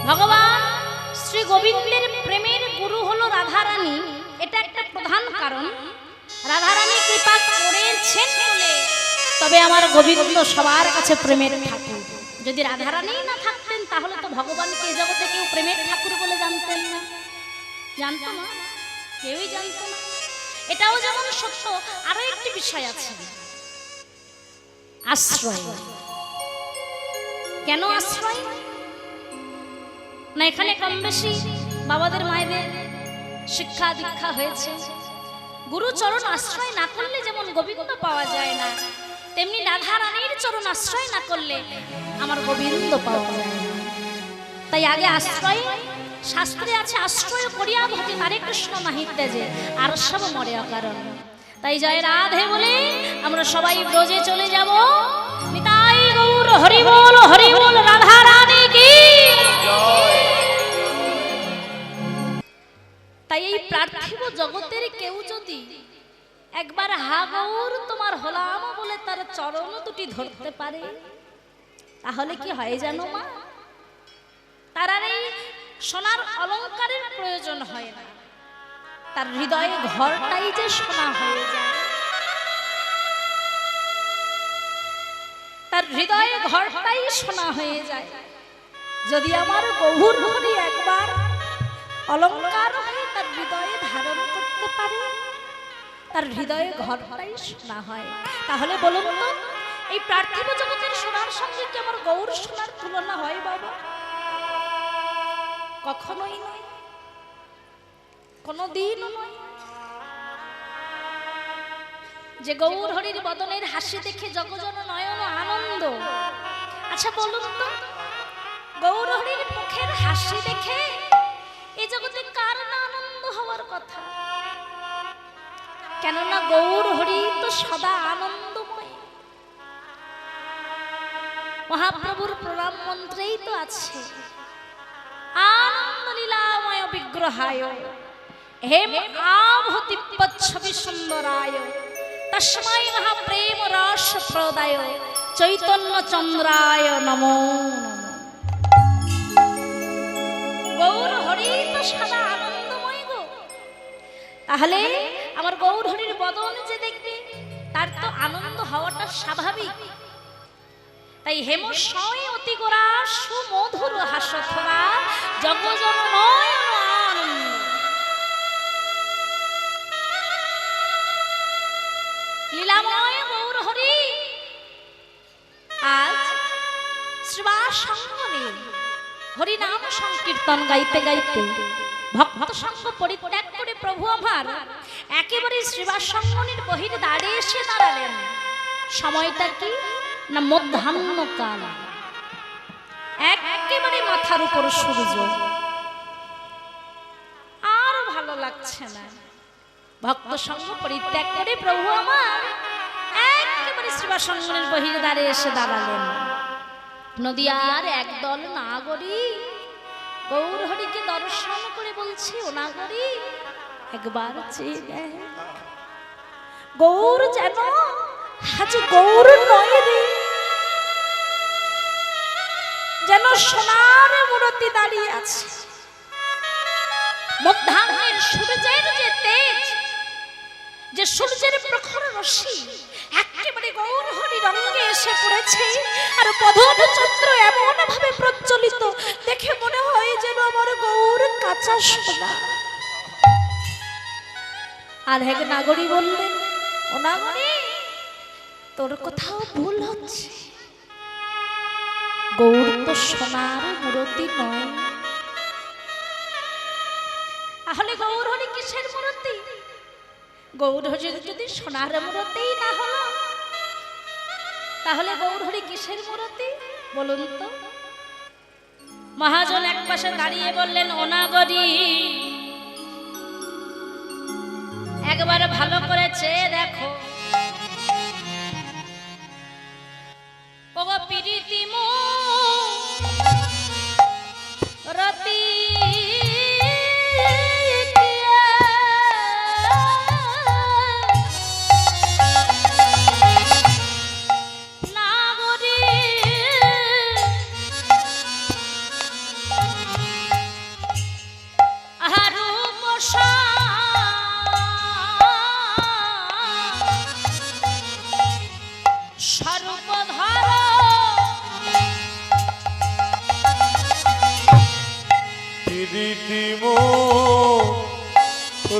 ভগবান শ্রী গোবিন্দের প্রেমের গুরু হলো রাধারানী, এটা একটা প্রধান কারণ। রাধারানী কৃপা করেছেন বলে তবে আমার গোবিন্দ সবার কাছে প্রেমের ঠাকুর। যদি রাধারানী না থাকতেন তাহলে তো ভগবানকে এই জগতে কেউ প্রেমের ঠাকুর বলে জানতেন না, জানতো না, কেউই জানতো না। এটাও যেমন সত্য, আরো একটি বিষয় আছে, আশ্রয়। কেন আশ্রয় না? এখানে কম বেশি বাবাদের মায়েদের শিক্ষা দীক্ষা হয়েছে, গুরু চরণ আশ্রয় না করলে যেমন গোবিন্দ পাওয়া যায় না, তেমনি রাধা রানীর চরণ আশ্রয় না করলে আমার গোবিন্দ পাওয়া যায় না। তাই আগে আশ্রয়, শাস্ত্রে আছে আশ্রয় করিয়া ভক্তি তারে কৃষ্ণ নাহিতে যে আর সব মরে অকারণ। তাই জয় রাধে বলে আমরা সবাই ব্রজে চলে যাব। নিতাই গৌর হরি বল, হরি বল, রাধা রানী কি। তাই এই পার্থিব জগতের কেউ যদি একবার হা গৌর তোমার হলাম বলে তার চরণ দুটি ধরতে পারে তাহলে কি হয় জানো মা? তার আর এই সোনার অলংকারের প্রয়োজন হয় না, তার হৃদয়ে ঘরটাই যে সোনা হয়ে যায়। তার হৃদয়ে ঘরটাই সোনা হয়ে যায়। যদি আমার গৌর হরি একবার অলংকার হয়ে তার হৃদয়ে ধারণ করতে পারে, তার হৃদয়ে ঘরটাই সোনা হয়, তাহলে বলুন তো এই পার্থিব জগতের সোনার সঙ্গে কি আমার গৌর সোনার তুলনা হয় বাবা? কখনোই নয়, কোনদিনও নয়। যে গৌর হরির বদনের হাসি দেখে জগজন নয়ন আনন্দ। আচ্ছা বলুন তো গৌর হরির মুখের হাসি দেখে এই জগতে কার না আনন্দ হওয়ার কথা? কেননা গৌর হরি তো সদা আনন্দময়। মহাপ্রভুর প্রণাম মন্ত্রেই তো আছে আনন্দ লীলাময় বিগ্রহায় হেম আভূতিপচ্ছবি সুন্দরায় তস্मै মহাপ্রেম রস প্রদায় চৈতন্য চন্দ্রায় নমো নমঃ। গৌর হরি তো সদা আনন্দময় গো, তাহলে আমার গৌর হরির বদন যে দেখবে তার তো আনন্দ হওয়াটা স্বাভাবিক। তাই হেমশয় অতি গোরা সুমধুর হাসথরা জগজন নয়ন আনন্দ। লীলাময় গৌর হরি আজ শ্রীবাস সঙ্গনে হরি নাম সংকীর্তন গাইতে গাইতে ভক্ত সঙ্গ পরিত্যাগ করে প্রভু আমার একেবারে শ্রীবাস সঙ্গনের বহির দ্বারে এসে দাঁড়ালেন। সময়টা কি না মধ্যাহ্নকাল, একেবারে মাথার উপর সূর্য। আর ভালো লাগছে না, ভক্ত সঙ্গ পরিত্যাগ করে প্রভু আমার একেবারে শ্রীবাস সঙ্গনের বহির দ্বারে এসে দাঁড়ালেন। নদিয়ার একদল নাগরী গৌর হরিকে দর্শন করে বলছে, ও নাগরী একবার চেয়ে দেখ, গৌর যেন আজ গৌর নয় রে, যেন সোনার মূর্তি দাঁড়িয়ে আছে। মধ্যাহ্নের সূর্যের যে তেজ, যে সূর্যের প্রখর রশ্মি একেবারে গৌর হরি রঙে এসে পড়েছে, আর বদন চন্দ্র এমন ভাবে প্রজ্বলিত দেখে মনে হয় যেন আমার গৌর কাঁচা সোনা। আর এক নাগরী বললেন, ও নাগরী তোর কোথাও ভুল হচ্ছে, গৌর তো সোনার মূর্তি নয়। তাহলে গৌর হরি কিসের মূর্তি? গৌর হরি যদি সোনার মূর্তি না হলো তাহলে গৌর হরি কিসের মূর্তি বলুন তো? মহাজন এক পাশে দাঁড়িয়ে বললেন, ও নাগরী একবার ভালো করে চেয়ে দেখো, ওগো প্রীতি রতি রীতিমো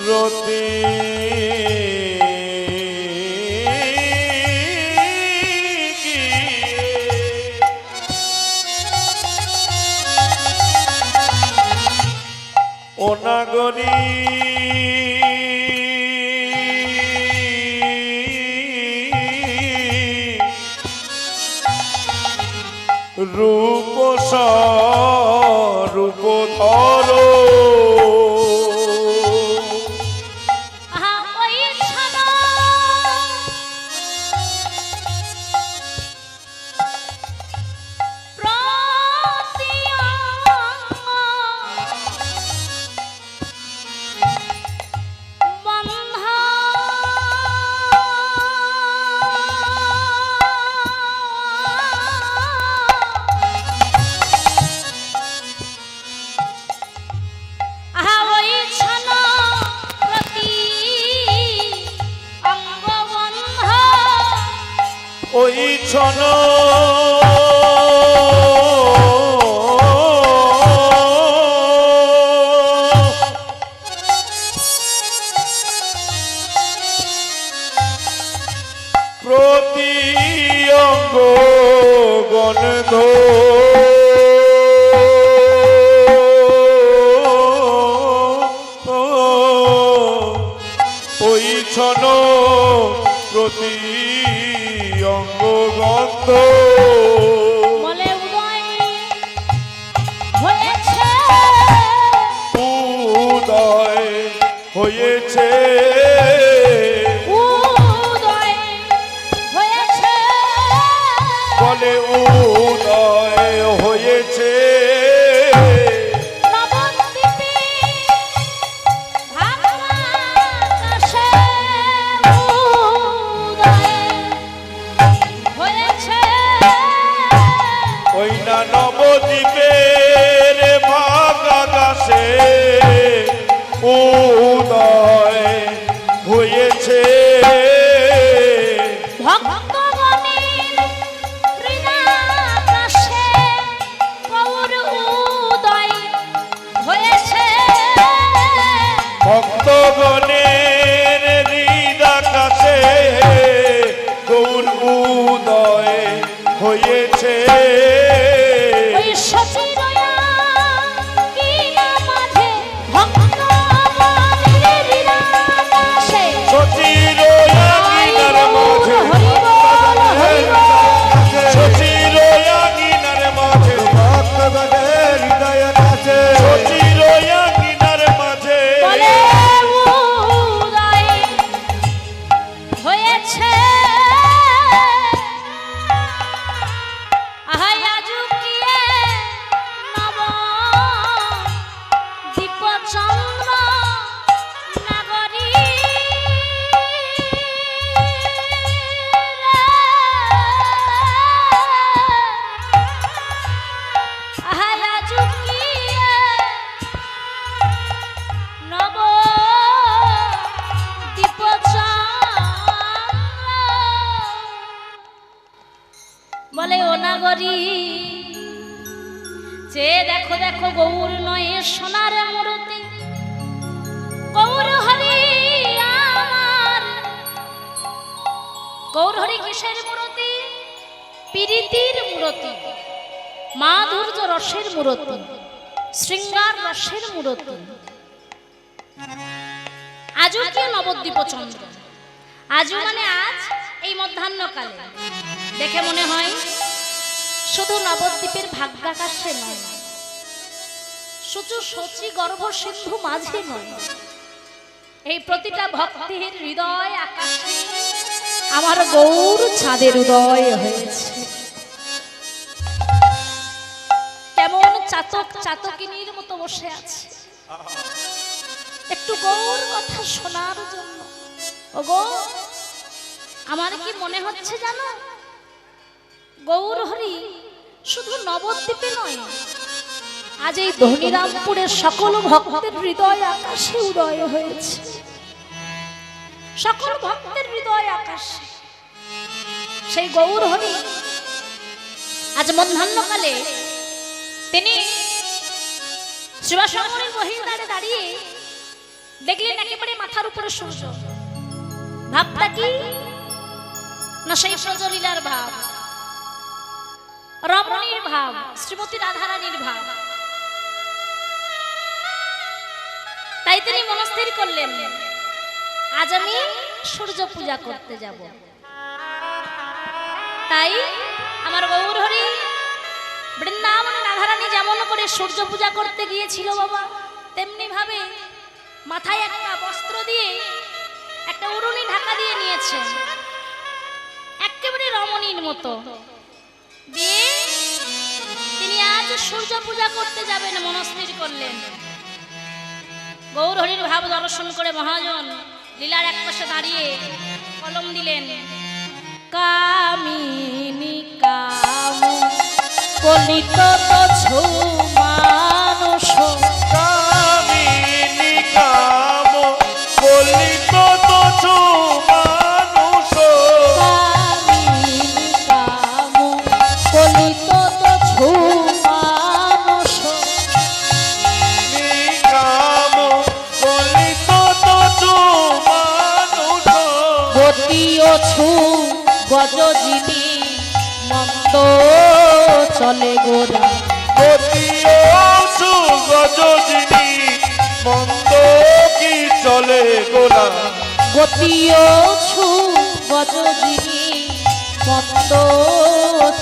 রতে ও নাগরী রূপ রূপ ধরো ওই ছন প্রতি অঙ্গ গন্ধ ওই ছন প্রতি অঙ্গগন্ধ বলে উদয় হয়েছে উদয় হয়েছে উদয় হয়েছে বলে উদয় হয়েছে নবদ্বীপের ভাগ আকাশে উদয় হয়েছে ভক্তগণের হৃদয়াকাশে গৌর উদয় হয়েছে ভক্তগণের হৃদয়াকাশে গৌর উদয় হয়েছে বলে ও নাগরী যে দেখো দেখো গৌর নয় সোনার মূর্তি গৌর হরি আমার গৌর হরি কিসের মূর্তি প্রীতির মূর্তি মাধুর্য রসের মূর্তি শৃঙ্গার রসের মূর্তি আজও কি নবদ্বীপ চন্দ্র আজও মানে আজ এই মধ্যাহ্নকালে দেখে মনে হয় শুধু নবদ্বীপের ভাগ্যাকাশে নয় শুধু সচি গর্ভ সিন্ধু মাঝে নয় এই প্রতিটা ভক্তির হৃদয় আকাশে আমার গৌর চাঁদের উদয় হয়েছে কেমন চাতক চাতকিনীর মতো বসে আছে একটু গৌর কথা শোনার জন্য ও গো আমার কি মনে হচ্ছে জানো গৌর হরি শুধু নবদ্বীপে নয় আজ এই ধনিরামপুরের সকল ভক্তের হৃদয় আকাশে উদয় হয়েছে সকল ভক্তের হৃদয় আকাশে সেই গৌর হরি আজ মধ্যাহ্নকালে তিনি শ্রীবাসমণির বহির্দ্বারে দাঁড়িয়ে দেখলেন একেবারে মাথার উপরে সূর্য। ভাবটা কি না সেই সজলীলার ভাব, রমণীর ভাব, শ্রীমতী রাধারানীর ভাব। তাই তিনি মনস্থির করলেন আজ আমি সূর্য পূজা করতে যাব। তাই আমার গৌর হরি বৃন্দাবনে রাধারানী যেমন করে সূর্য পূজা করতে গিয়েছিল বাবা, তেমনি ভাবে মাথায় একটা বস্ত্র দিয়ে একটা উড়ুনি ঢাকা দিয়ে নিয়েছে, একেবারে রমণীর মতো দিয়ে তিনি আজ সূর্য পূজা করতে যাবেন মনস্থির করলেন। গৌর হরির ভাব দর্শন করে মহাজন লীলার এক পাশে দাঁড়িয়ে কলম দিলেন, কামিনী কাম কলিত তছু মানুষ, কামিনী কাম কলিত তছু মানুষ, কামিনী কাম কলিত তছু মানুষ, কাম কলিত তছু মানুষ, গতি অছু গজজিনী মন্দ চলে গোরা, গতিয়ছু গজজিনী মন্দ কি চলে গোরা, গতি অছু গজজিনী মন্দ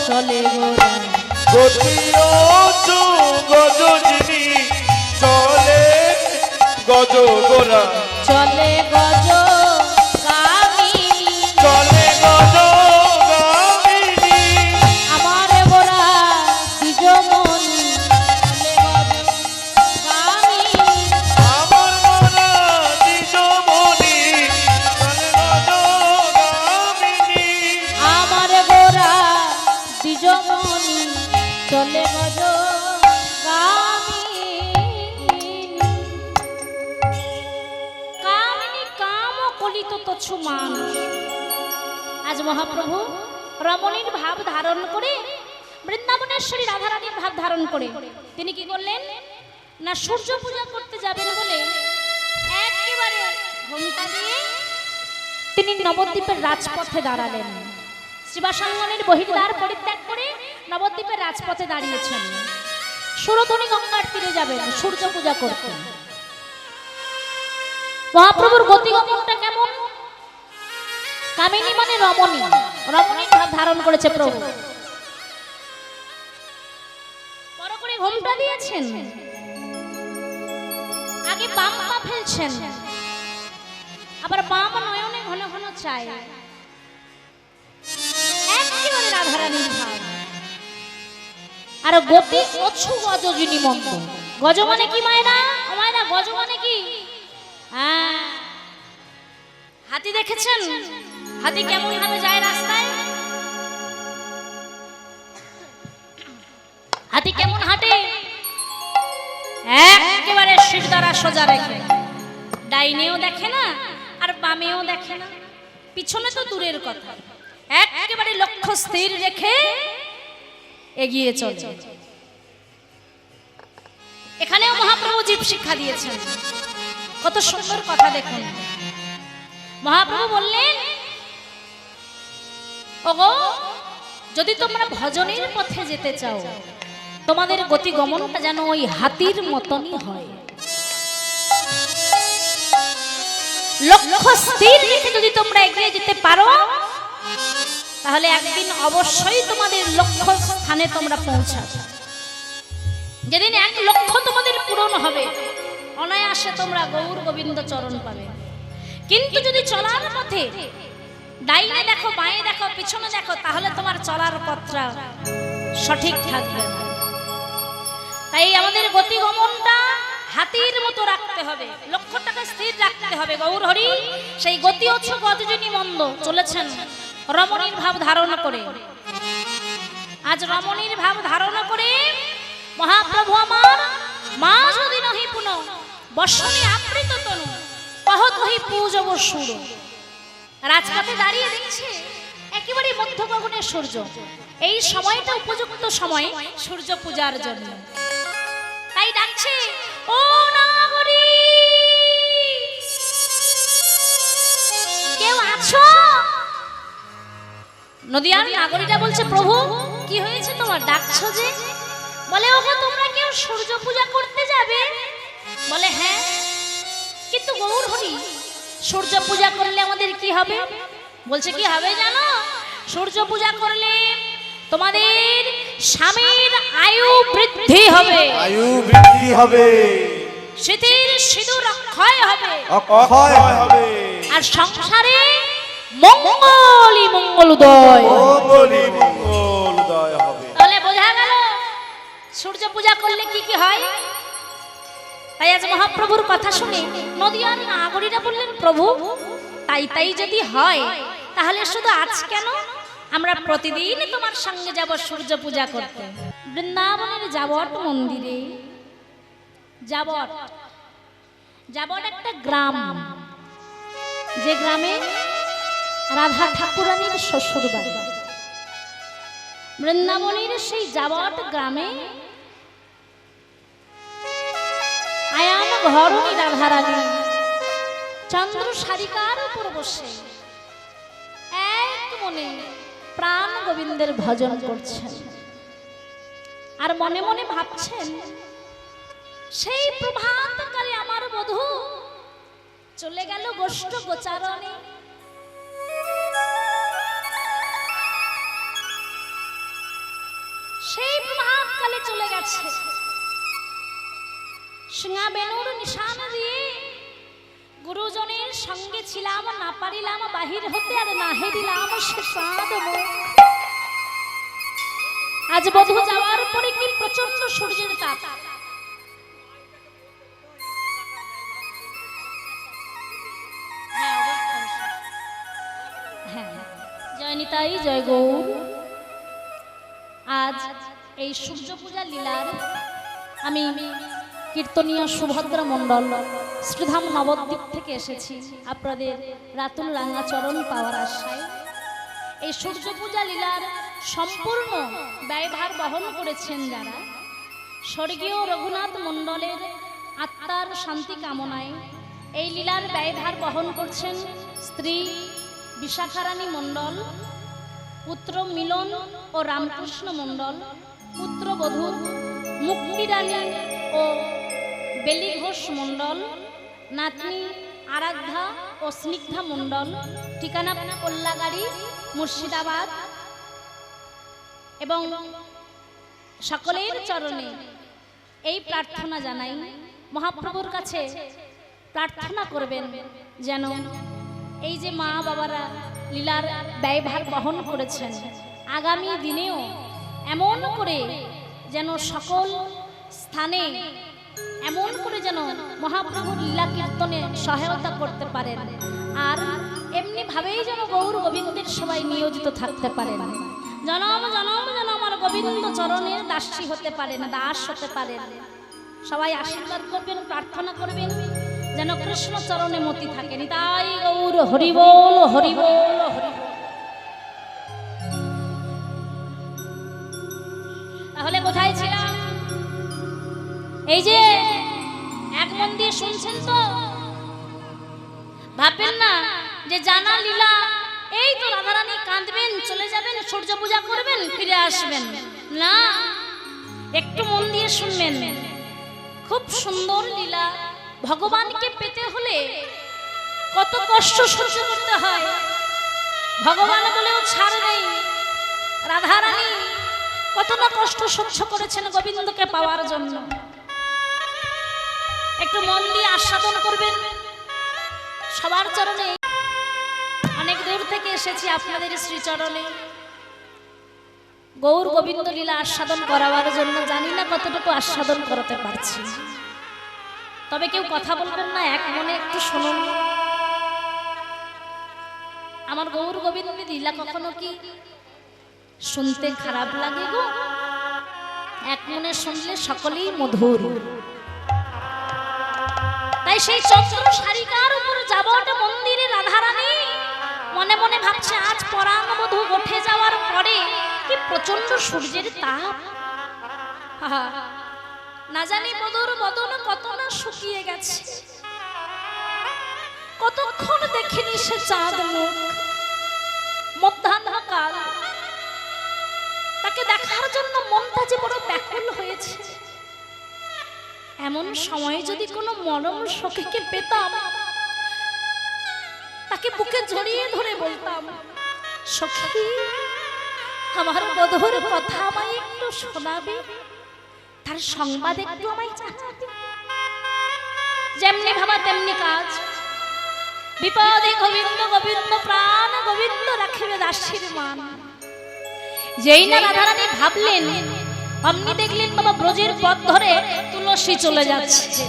চলে গোরা, গতিয়ছু গজজিনী চলে গজ গোরা, চলে গজ কামিনী, চলে গজ গামিনী, আমার গোরা দ্বিজমণি চলে গজ কামিনী, আমার গোরা দ্বিজমণি চলে গজ গামিনী, আমার গোরা দ্বিজমণি চলে গজ কামিনী, কাম কলিত তছু মানুষ। আজ মহাপ্রভু রমণীর ভাব ধারণ করে, বৃন্দাবনেশ্বরী রাধারানীর ভাব ধারণ করে তিনি কি করলেন না সূর্য পূজা করতে যাবেন বলে একেবারে ঘোমটা দিয়ে তিনি নবদ্বীপের রাজপথে দাঁড়ালেন। শ্রীবাসাঙ্গনের বহির্দ্বার পরিত্যাগ করে নবদ্বীপের রাজপথে দাঁড়িয়েছেন। সুরধনী গঙ্গার তীরে যাবেন সূর্য পূজা করতে। মহাপ্রভুর গতিগমনটা কেমন? কামিনী মানে রমণী, রমণীর ভাব ধারণ করেছে প্রভু। বড় করে ঘোমটা দিয়েছেন, আগে বাম পা ফেলছেন, আবার বাম নয়নে ঘন ঘন চায়, একেবারে রাধারানীর ভাব। আর গতি অছু গজজিনী মন্দ। গজ মানে কি মায়না? মায়না গজ মানে কি? হ্যাঁ, হাতি দেখেছেন? হাতি কেমন ভাবে যায় রাস্তায়? হাতি কেমন হাঁটে? একেবারে শির দ্বারা সোজা রেখে, ডাইনেও দেখে না আর বামেও দেখে না, পিছনে তো দূরের কথা, একেবারে লক্ষ্য স্থির রেখে এগিয়ে চলে। এখানেও মহাপ্রভু জীব শিক্ষা দিয়েছেন, কত সুন্দর কথা দেখুন। মহাপ্রভু বললেন, ওগো যদি তোমরা ভজনের পথে যেতে চাও, তোমাদের গতি গমনটা যেন ওই হাতির মতনই হয়। লক্ষ্য স্থির রেখে যদি তোমরা এগিয়ে যেতে পারো, তাহলে একদিন অবশ্যই তোমাদের লক্ষ্য স্থানে তোমরা পৌঁছাবে। যেদিন এক লক্ষ্য তোমাদের পূরণ হবে, অনায়াসে তোমরা গৌর গোবিন্দ চরণ পাবে। কিন্তু যদি চলার পথে ডাইনে দেখো, বাঁয়ে দেখো, পিছনে দেখো, তাহলে তোমার চলার পথটা সঠিক থাকবে না। তাই আমাদের গতি গমনটা হাতির মতো রাখতে হবে, লক্ষ্যটাকে স্থির রাখতে হবে। গৌর হরি সেই গতি অছু গজজিনী মন্দ চলেছেন রমণীর ভাব ধারণ করে। আজ রমণীর ভাব ধারণ করে মহাপ্রভু আমার মা যদি নহি পুন বর্ষণে আবৃত তনু কহত হই পূজব সুর। রাজপথে দাঁড়িয়ে দেখছে একেবারে মধ্য গগনের সূর্য, এই সময়টা উপযুক্ত সময় সূর্য পূজার জন্য। তাই ডাকছে, নদিয়ার নাগরীটা বলছে, প্রভু কি হয়েছে তোমার, ডাকছো যে? বলে, ওগো তোমরা কেউ সূর্য পূজা করতে যাবে? বলে, হ্যাঁ। কিন্তু গৌর হরি, সূর্য পূজা করলে আমাদের কি হবে? বলছে, কি হবে জানো? সূর্য পূজা করলে তোমাদের স্বামীর আয়ু বৃদ্ধি হবে, আয়ু বৃদ্ধি হবে, স্মৃতির সিঁদুর অক্ষয় হবে, অক্ষয় হবে, আর সংসারে মঙ্গলই মঙ্গলোদয়, মঙ্গলই মঙ্গলোদয় হবে। তাহলে বোঝা গেল সূর্য পূজা করলে কি কি হয়। তাই আজ মহাপ্রভুর কথা শুনে নদিয়ার নাগরীরা বললেন, প্রভু তাই তাই যদি হয় তাহলে শুধু আজ কেন, আমরা প্রতিদিন তোমার সঙ্গে যাব সূর্য পূজা করতে। বৃন্দাবনের যাবট মন্দিরে, যাবট যাবট একটা গ্রাম, যে গ্রামে রাধা ঠাকুরানীর শ্বশুর বাড়ি। বৃন্দাবনের সেই যাবট গ্রামে আয়াম ঘরণী রাধারানী চন্দ্র সারিকার উপর বসে এক মনে প্রাণ গোবিন্দের ভজন করছেন, আর মনে মনে ভাবছেন, সেই প্রভাতকালে আমার বধূ চলে গেল গোষ্ঠ গোচারণে, সেই প্রভাতকালে চলে গেছে। সিংহা বেনুর নিশান দিয়ে গুরুজনের সঙ্গে ছিলাম, না পারিলাম বাহির হতে, আর না হেরিলাম সে সাদ মুখ। আজ বধূ যাওয়ার পরে কি প্রচন্ড সূর্যের তাপ, জয় নিতাই জয় গৌর। আজ এই সূর্য পূজা লীলার আমি কীর্তনীয় সুভদ্রা মণ্ডল শ্রীধাম নবদ্বীপ থেকে এসেছি আপনাদের রাতুল রাঙ্গাচরণ পাওয়ার আশায়। এই সূর্য পূজা লীলার সম্পূর্ণ ব্যয়ভার বহন করেছেন যারা, স্বর্গীয় রঘুনাথ মণ্ডলের আত্মার শান্তি কামনায় এই লীলার ব্যয়ভার বহন করছেন স্ত্রী বিশাখারানী মণ্ডল, পুত্র মিলন ও রামকৃষ্ণ মণ্ডল, পুত্রবধূ মুক্তিরানী ও বেলি ঘোষ মণ্ডল, নাতনি আরাধ্যা ও স্নিগ্ধা মণ্ডল, ঠিকানা কল্যাগাড়ি মুর্শিদাবাদ। এবং সকলের চরণে এই প্রার্থনা জানাই, মহাপ্রভুর কাছে প্রার্থনা করবেন যেন এই যে মা বাবারা লীলার ব্যয়ভার বহন করেছেন, আগামী দিনেও এমন করে যেন সকল স্থানে এমন করে যেন মহাপ্রভুর লীলা কীর্তনে সহায়তা করতে পারেন, আর এমনি ভাবেই যেন গৌর গোবিন্দের সবাই নিয়োজিত থাকতে পারেন, জনম জনম যেন আমার গোবিন্দ চরণের দাসী হতে পারেন, দাস হতে পারেন। সবাই আশীর্বাদ করবেন, প্রার্থনা করবেন যেন কৃষ্ণ চরণে মতি থাকেন। তাই গৌর হরি বল হরি বল হরি বল। তাহলে কোথায় ছিলাম? এই যে এক মন দিয়ে শুনছেন তো, ভাববেন না যে জানা লীলা এই তো রাধারানী কাঁদবেন, চলে যাবেন, সূর্য পূজা করবেন, ফিরে আসবেন না। একটু মন দিয়ে শুনবেন, খুব সুন্দর লীলা। ভগবানকে পেতে হলে কত কষ্ট সহ্য করতে হয়, ভগবান বলেও ছাড় নেই। রাধারানী কত না কষ্ট সহ্য করেছেন গোবিন্দকে পাওয়ার জন্য। একটু মন দিয়ে আস্বাদন করবেন। সবার চরণে অনেক দূর থেকে এসেছি আপনাদের শ্রীচরণে গৌর গোবিন্দ লীলা আস্বাদন করাবার জন্য। জানি না কতটুকু আস্বাদন করতে পারছি, তবে কেউ কথা বলবেন না, এক মনে একটু শুনুন। আমার গৌর গোবিন্দের লীলা কখনো কি শুনতে খারাপ লাগে গো? এক মনে শুনলে সকলেই মধুর। তাই সেই চন্দ্র সারিকার উপর যাবট মন্দিরে রাধারানী মনে মনে ভাবছে, আজ পরাণ বধূ উঠে যাওয়ার পরে কি প্রচন্ড সূর্যের তাপ, না জানি বধূর বদন কত না শুকিয়ে গেছে, কতক্ষণ দেখিনি সে চাঁদ মুখ। মধ্যাহ্নকাল দেখার জন্য মনটা যে বড় ব্যাকুল হয়েছে। এমন সময় যদি কোনো মরম সখীকে পেতাম, তাকে বুকে জড়িয়ে ধরে বলতাম, সখী আমার বধূর কথা আমায় একটু শোনাবে, তার সংবাদ একটু আমায় জানাবে। যেমনি ভাবা তেমনি কাজ। বিপদে গোবিন্দ গোবিন্দ প্রাণ গোবিন্দ রাখিবে দাসীর মান। যেই না রাধারানী ভাবলেন, অমনি দেখলেন বাবা ব্রজের পথ ধরে তুলসী চলে যাচ্ছে।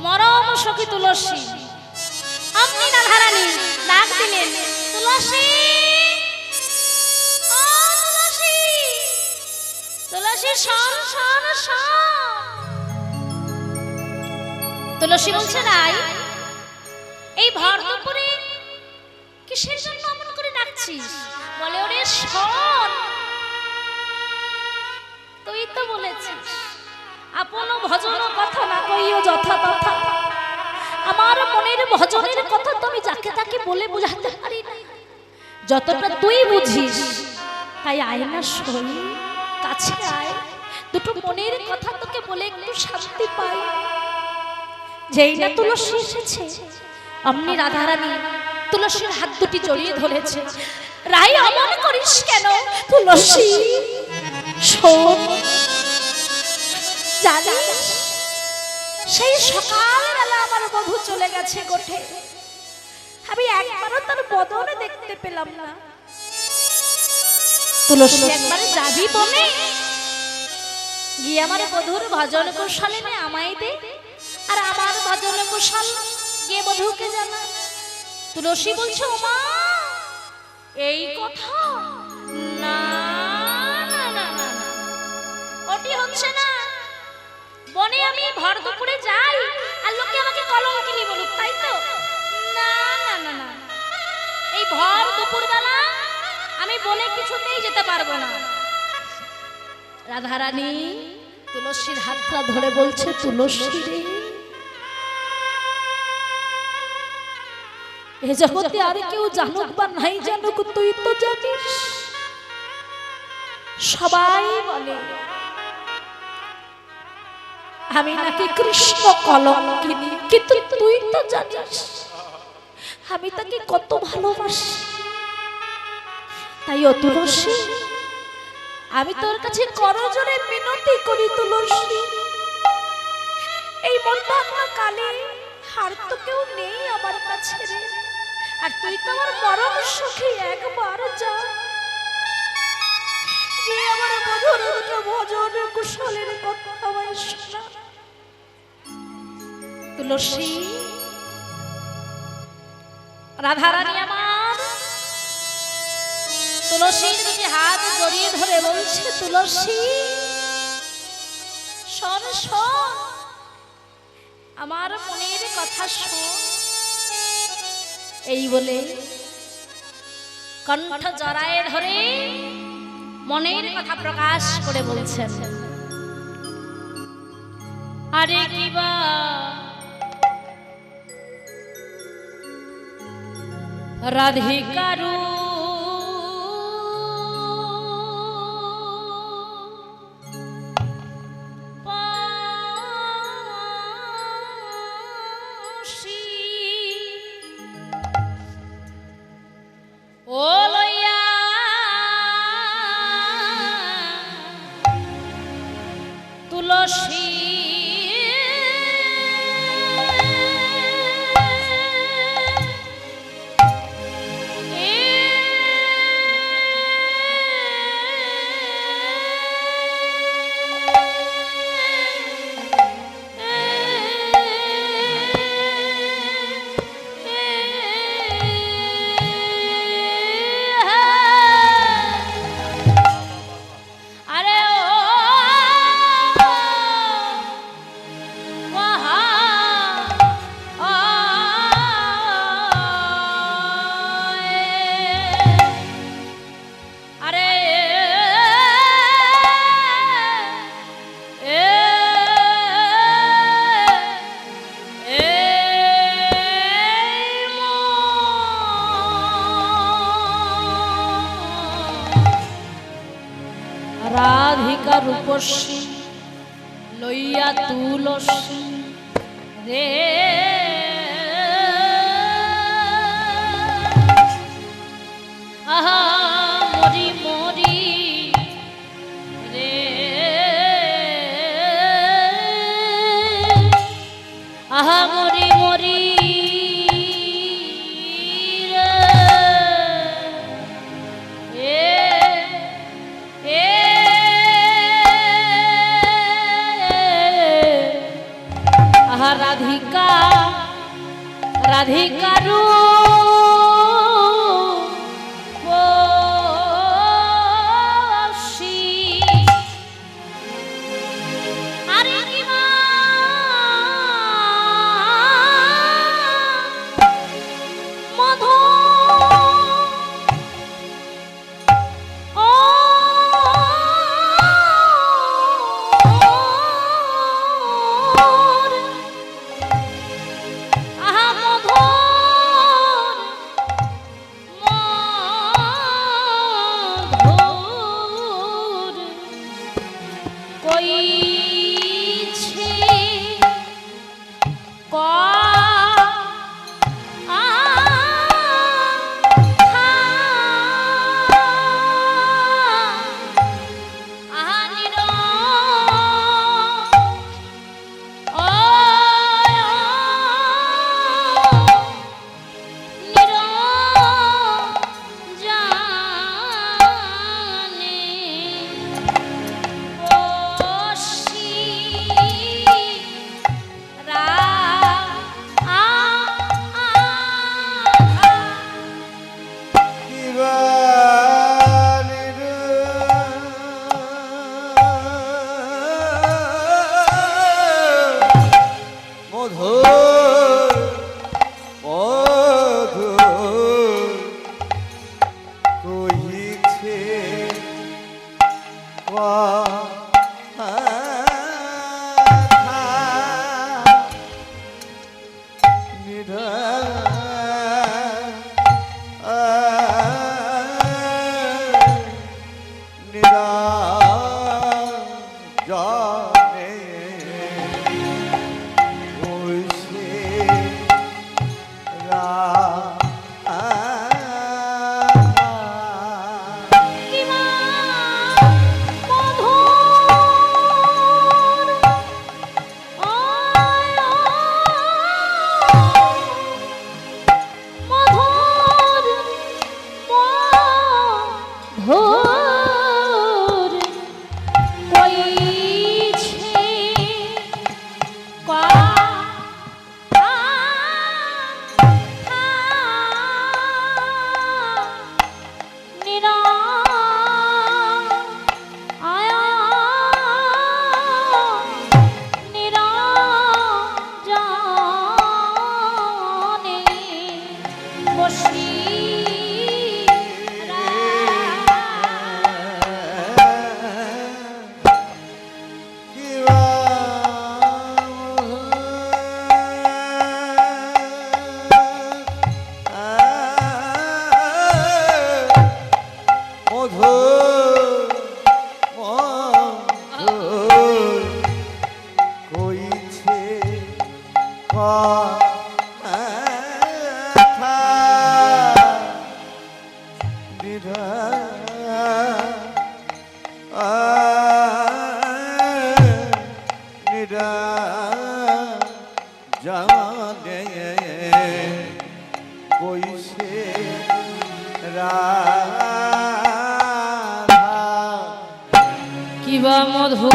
মরম সখী তুলসী। অমনি রাধারানী ডাক দিলেন, তুলসী ও তুলসী, তুলসী শোন শোন শোন। তুলসী বলছে, রাই এই ভর দুপুরে কিসের জন্য অমন করে ডাকছিস? বলে, ওরে শোন, তুই তো বলেছিস আপন ভজন কথা না কইও যথা তথা। আমার মনের ভজনের কথা তো আমি যাকে তাকে বলে বোঝাতে পারি না, যতটা তুই বুঝিস। তাই আয় না শোন, কাছে আয়, দুটো মনের কথা তোকে বলে একটু শান্তি পাই। যেই না তুলসী এসেছে, অমনি রাধারানী তুলসীর হাত দুটি জড়িয়ে ধরেছে। রাই অমন করিস কেন? তুলসী শোন, জানিস সেই সকালবেলা আমার বধূ চলে গেছে গোঠে, আমি একবারও তার বদনে দেখতে পেলাম না। তুলসী একবারে যাবি বনে, গিয়ে আমার বধূর ভজন কৌশলে আমায় দে, আর আমার ভজন কৌশল গিয়ে বধূকে জানা। তুলসী বলছে, ওমা এই কথা না না না না, ওটি হচ্ছে না। বনে আমি ভর দুপুরে যাই আর লোকে আমাকে কলঙ্কিনী বলুক, তাই তো? না না না না, এই ভর দুপুর বেলা আমি বনে কিছুতেই যেতে পারবো না। রাধারানী তুলসীর হাতটা ধরে বলছে, তুলসী রে, এ জগতে আর কেউ জানুক বা নাই জানুক, তুই তো জানিস। সবাই বলে আমি নাকি কৃষ্ণ কলঙ্কিনী, কিন্তু তুই তো জানিস আমি তাকে কত ভালোবাসি। তাই ও তুলসী, আমি তোর কাছে করজোড়ে মিনতি করি, তুলসী এই মধ্যাহ্ন কালে আর তো কেউ নেই আমার কাছে রে, আর তুই তো আমার পরম সখী, একবার যা গিয়ে আমার মধুর দুটো ভজন কুশলের কথা আমায় শোনা। তুলসী, রাধারানী আমার তুলসীর দুটি হাত জড়িয়ে ধরে বলছে, তুলসী শোন শোন, আমার মনের কথা শোন। এই বলে কণ্ঠ জড়ায়ে ধরে মনের কথা প্রকাশ করে বলছেন, আরে কিবা রাধিকারু তুলসী বসি লইয়া তুলসী রে আহা মরি মরি রে আহা মরি মরি রাধিকা রাধিকারু বসি আরে কি মা মধু কিবা মধু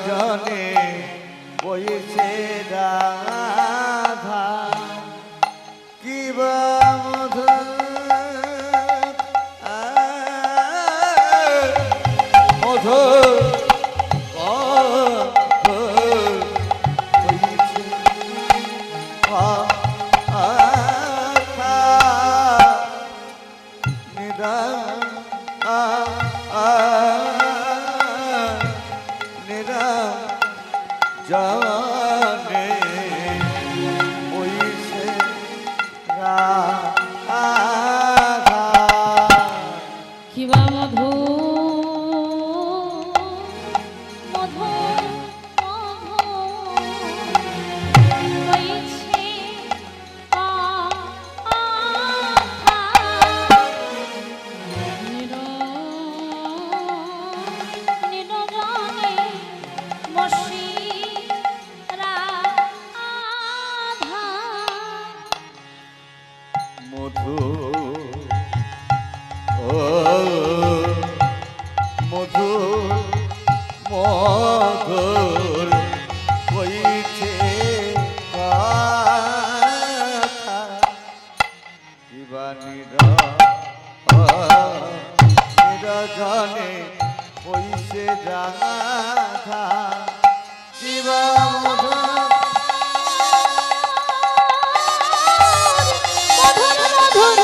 নিরজনে বইছে রাধা কি বা মধু মধু জানে ওইসে রাধা কিবা মধু মধু মধু হইছে নিরজনে বসি রাধা মধু ও মধু মধুর কইছে কথা কিবা নিরজনে কইছে রাধা কিবা মধু মধুর মধুর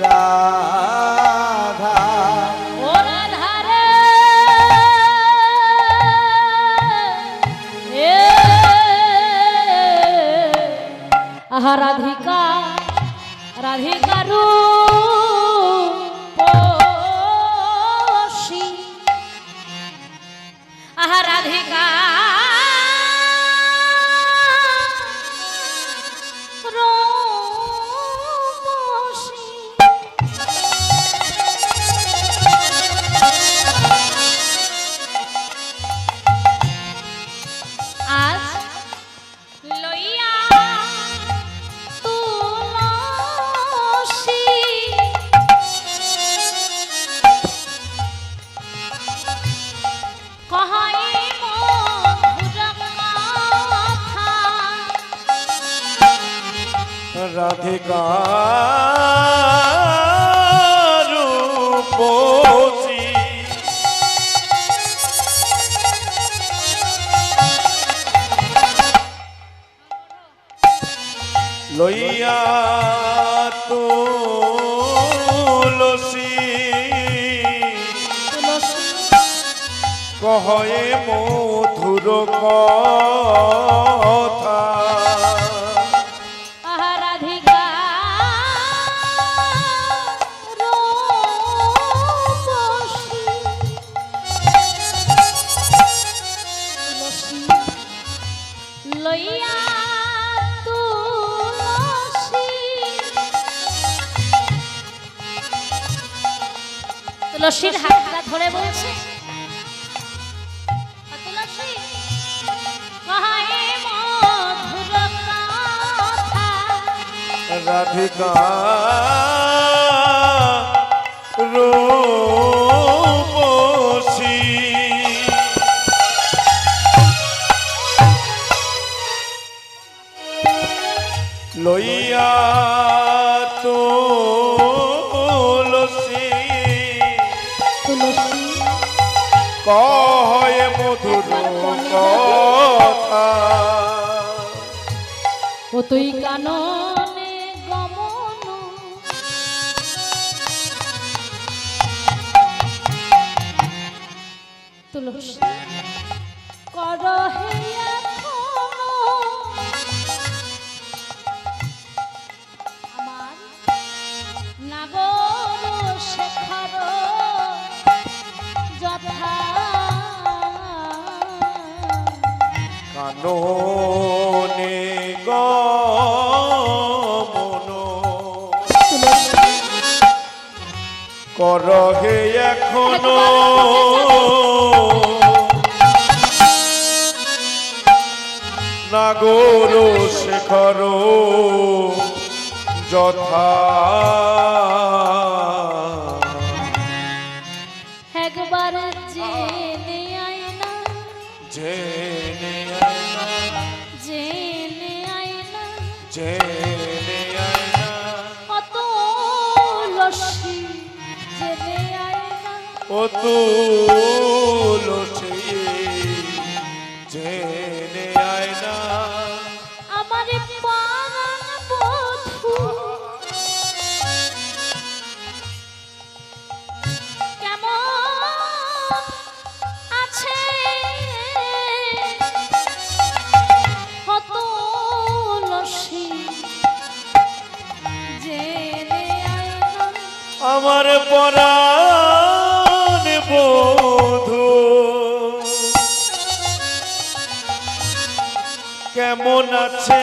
রাধা রাধিকা রাধিকারু রাধিকা আজ লইয়া তুলসী কহাই রাধিকা রূপসী লইয়া তুলসী কহয়ে মধুর কথা রাধিকা লইয়া তুলসী তুলসীর হাতটা ধরে বলছে তুলসী রাধিকা রূপসী লইয়া তুলসী তুলসী কয় মধুর কথা ও তুই কাননে গমন তুলসী করহে এখনো আমার নাগর শেখর যথা কাননে গমন করহে এখনো নাগর শেখর যথা একবার জেনে আয়না জেনে আয়না জেনে আয়না জেনে আয়না কত লস্যি জেনে আয়না ও তুলসী জেনে আয়না আমার পারান বধূ কেমন আছে কত লস্যি জেনে আয়না আমার পরাণ বধূ কেমন আছে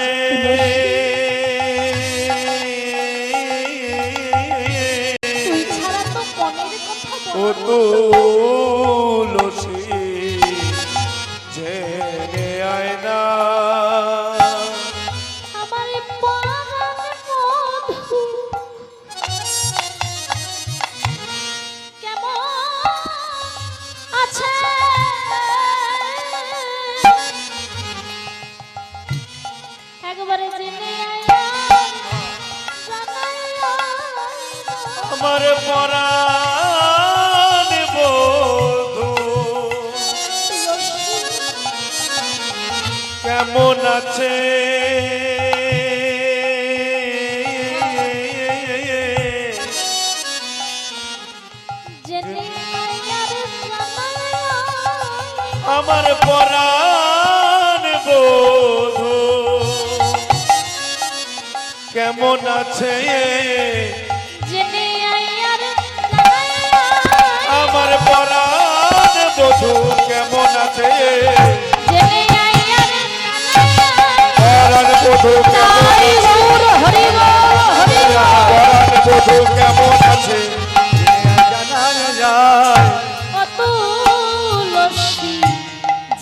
তুই ছাড়া তো মনের কথা ও তুলসী জেনে আয়না আমার পারান বধূ কেমন আছে একবারে জেনে আয়া জানাইয়া আমার পরাণ বধূ কেমন আছে জেনে আয়া জানাইয়া আমার পরাণ বধূ কেমন আছে জেনে আয়া জানাইয়া আমার পরাণ বধূ কেমন আছে জেনে আয়া জানাইয়া পরাণ বধূ কেমন হরি আছে গৌর হরি গৌর হরি গৌর পরাণ বধূ কেমন আছে জানা যায় কত লস্যি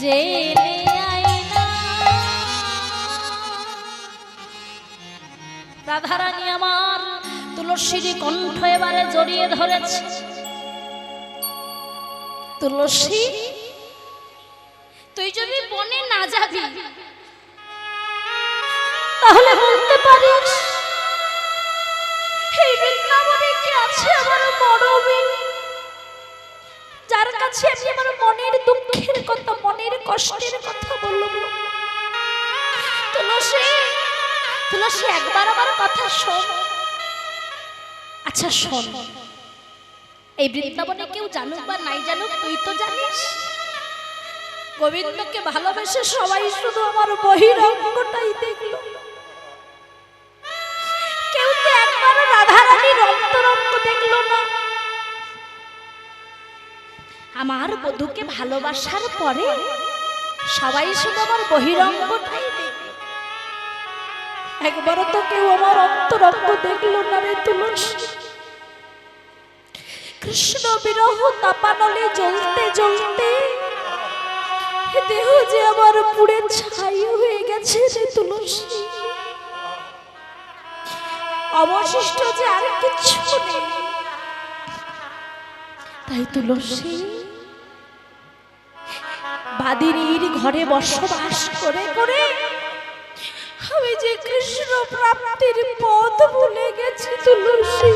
জেনে আয়না রাধারানী আমার তুলসীর কণ্ঠ এবারে জড়িয়ে ধরেছে তুলসী তুই যদি বনে না যাবি তাহলে বলতে পারিস এই বৃন্দাবনে কি আছে আমার মরমী যার কাছে আমি আমার মনের দুঃখের কথা মনের কষ্টের কথা বলবো তুলসী তুলসী একবার আমার কথা শোন আচ্ছা শোন এই বৃন্দাবনে কেউ জানুক বা নাই জানুক তুই তো জানিস গোবিন্দকে ভালোবেসে সবাই শুধু আমার বহিরঙ্গটাই দেখলো কেউ তো একবার রাধারানীর অন্তরঙ্গ দেখলো না আমার বধূকে ভালোবাসার পরে সবাই শুধু আমার বহিরঙ্গটাই দেখলো একবারও তো কেউ আমার অন্তরঙ্গ দেখলো না রে তুলসী কৃষ্ণ বিরহ তাপানলে জ্বলতে জ্বলতে দেহ যে আমার পুড়ে ছাই হয়ে গেছে রে তুলসী অবশিষ্ট যে আর কিছু নেই। তাই তুলসী বাদিনীর ঘরে বসবাস করে করে আমি যে কৃষ্ণ প্রাপ্তির পথ ভুলে গেছি তুলসী।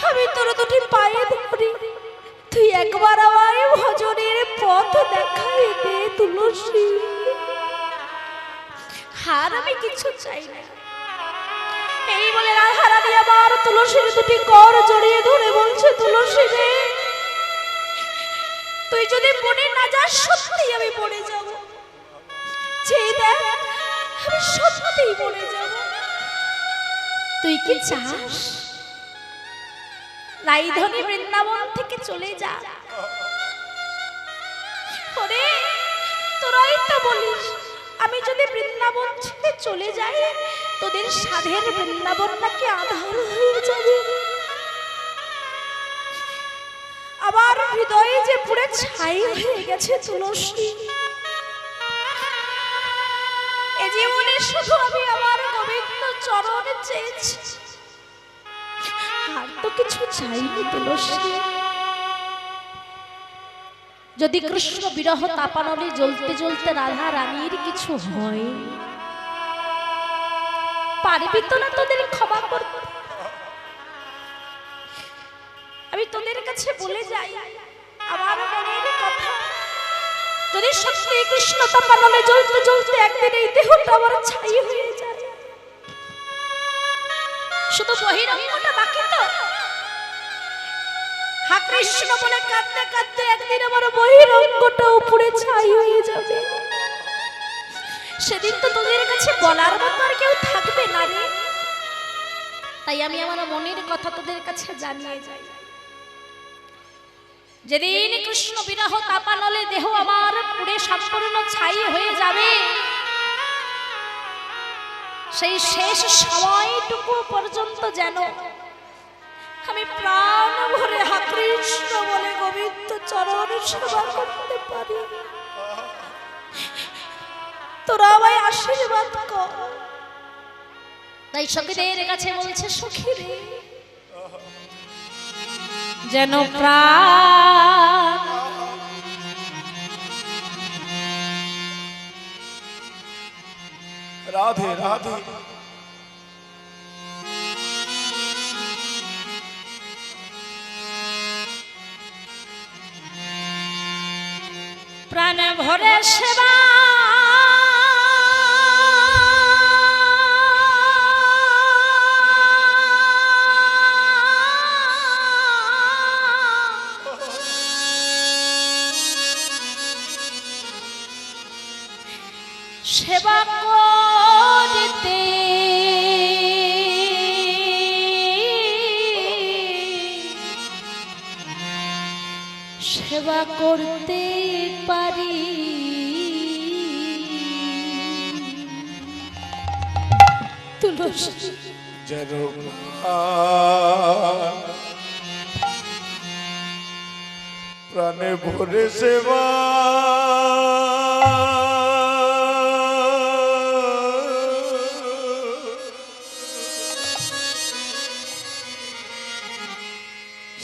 আমি তোর দুটি পায়ে ধরি, তুই একবার আমায় ভজনের পথ দেখাই দে তুলসী। আর আমি কিছু চাই না। এই বলে রাধারানী আবার তুলসীর দুটি কর জড়িয়ে ধরে বলছে, তুলসী রে, তুই যদি বনে না যাস সত্যি আমি বনে যাব। চেয়ে দেখ, আমি সত্যিই বনে যাব। তুই কি চাস রাইধনী বৃন্দাবন থেকে চলে যা? ওরে তোরাই তো বলিস আমি যদি বৃন্দাবন ছেড়ে চলে যাই তোদের সাধের বৃন্দাবন নাকি আধার হয়ে যাবে। আবার হৃদয়ে যে পুরে ছাই হয়ে গেছে তুলসী। এ জীবনে শুধু আমি আমার গোবিন্দ চরণে চেয়েছি, আর তো কিছু চাইনি তুলসী। যদি কৃষ্ণ বিরহ তাপানলে জ্বলতে জ্বলতে রাধা রানীর কিছু হয়, পারবি তো না তোদের ক্ষমা করতে? আমি তোদের কাছে বলে যাই আমার মনের কথা, যদি সত্যি কৃষ্ণ তাপানলে জ্বলতে জ্বলতে একদিন এই দেহটা আমার ছাই হয়ে যায়, শুধু বহিরঙ্গটা বাকি তো। হা কৃষ্ণ বলে কাঁদতে কাঁদতে একদিন আমার বহিরঙ্গটা উপরে ছাই হয়ে যাবে। সেদিন তো তোদের কাছে বলার মতো আর কেউ থাকবে না রে। তাই আমি আমার মনের কথা তোদের কাছে জানিয়ে যাই। যেদিন কৃষ্ণ বিরহ তাপানলে দেহ আমার পুড়ে সম্পূর্ণ ছাই হয়ে যাবে, সেই শেষ সময়টুকু পর্যন্ত যেন আমি প্রাণ ভরে হা কৃষ্ণ বলে গোবিন্দ চরণ সেবা করতে পারি। তোরা আমায় আশীর্বাদ কর। তাই সখীদের কাছে বলছে, সখী রে, যেন প্রাণ রাধে রাধে প্রাণ ভরে সেবা সেবা করতে সেবা করতে পারি। তুলসী যেন প্রাণে ভরে সেবা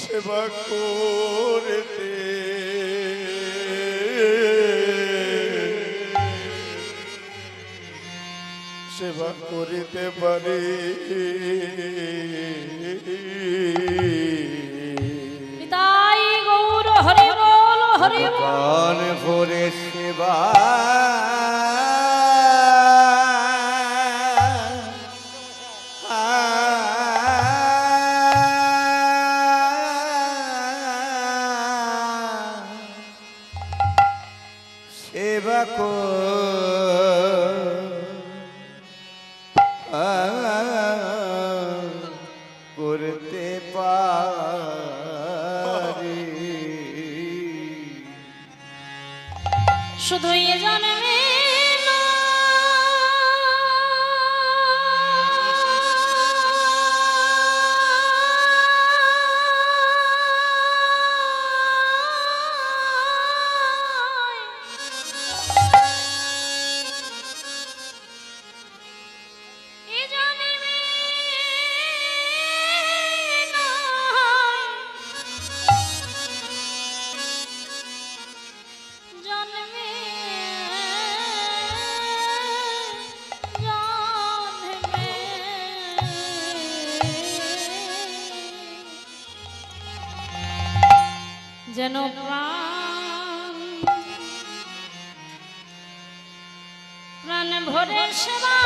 সেবা করতে সেবা করিতে পারি। তাই গৌর হরি বল হরি বল। প্রাণ ভরে সেবা সেবা করতে পারি। শুধু এ জন্মে এ জন্মে যেন প্রাণ প্রাণ ভরে সেবা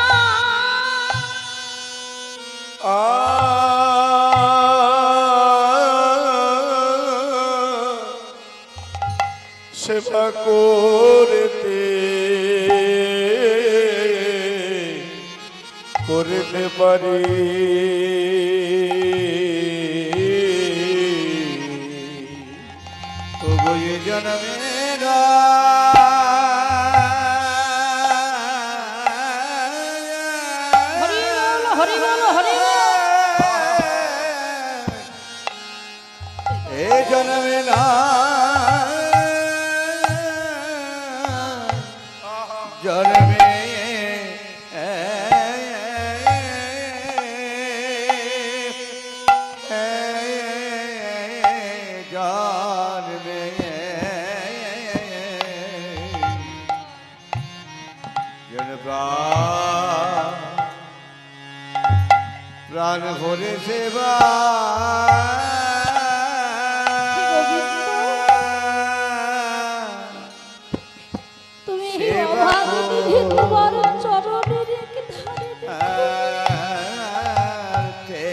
সেবা করতে করতে পারি তবু এ জন্মের হরি বল হরি বল হরি বল এ জন্মে না জন্মে জন্মে জন প্রাণ ভরে সেবা তুমি সেবা অভাগী তোমার চরণের ধারে তে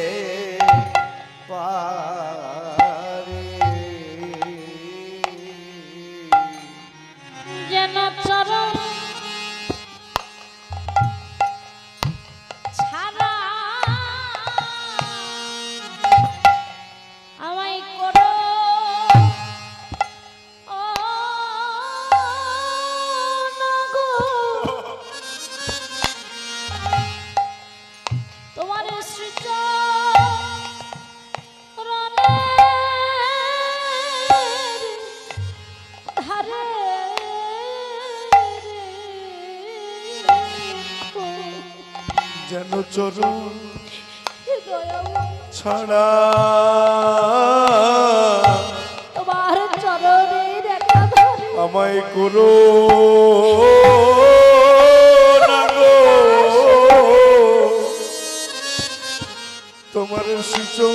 পারে যেন চরণ ছাড়া আমায় করো ও নগো তোমার সৃজন ধারে যেন চরণ দয়াময় ছাড়া তোমার চরণের একাধারে আমায় করো না গো তোমার শিশু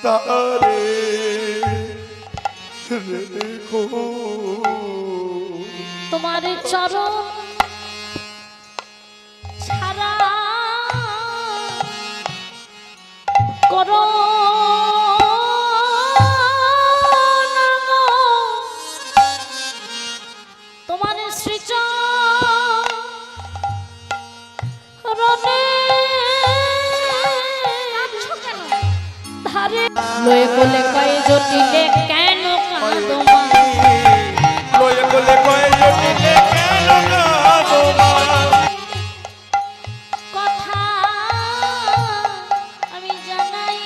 তারে রেখো তোমার চরণ ছাড়া করো না গো তোমার সৃজনে ধারে লয়ে বলে কয় জটিলে কেন কাঁদো মা লয়ে বলে কয় জটিলে কেন কাঁদো মা কথা আমি জানাই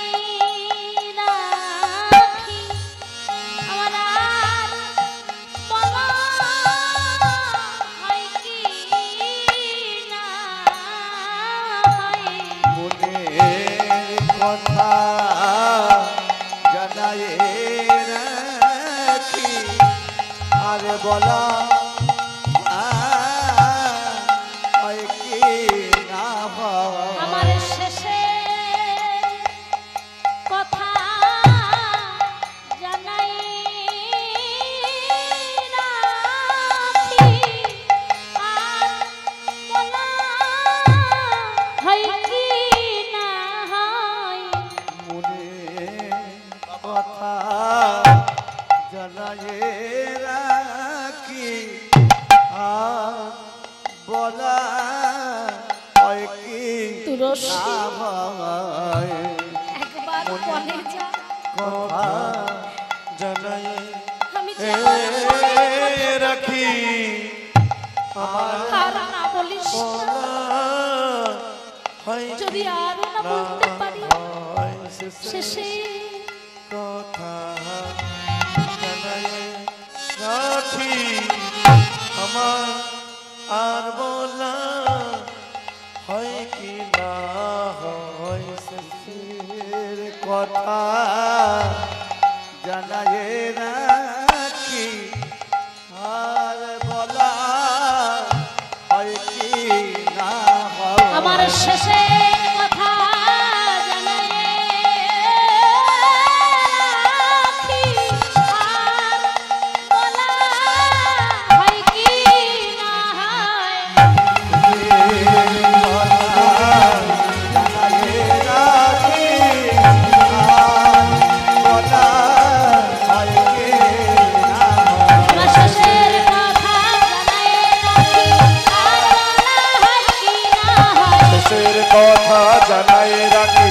রাখি আমার আর বলা হয় কি না হয় মনের কথা জানাই রাখি আর বলা হয় কি না হয় আমার শেষে কথা জানাই রাখি আর বলা হয় কি না হয় মনের কথা জানাই রাখি আর বলা হয় কি তুলসী না হয় একবার বলে যা কথা জানাই আমি যে আমার মনে রাখি আর না বলিস না। হয় যদি আর না বলতে পারি হয় শেষে কথা জানাই রাখি আমার আর বলা হয় কি না হয় শেষের কথা জানাই রাখি আর বলা হয় কি না হয় আমার শেষে কথা জানাই রাখি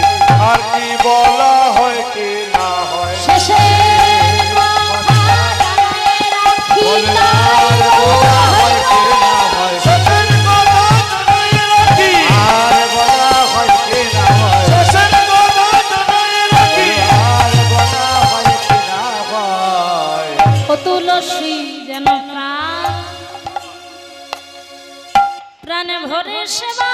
আর কি বলা হয় কি না হয় শেষের কথা জানাই রাখি তাই বলা হয় কি না হয়। শেষের কথা জানাই রাখি আর বলা হয় কি না হয়, শেষের কথা জানাই রাখি আর বলা হয় কি না হয়। ও তুলসী যেন প্রাণে ভরে সেবা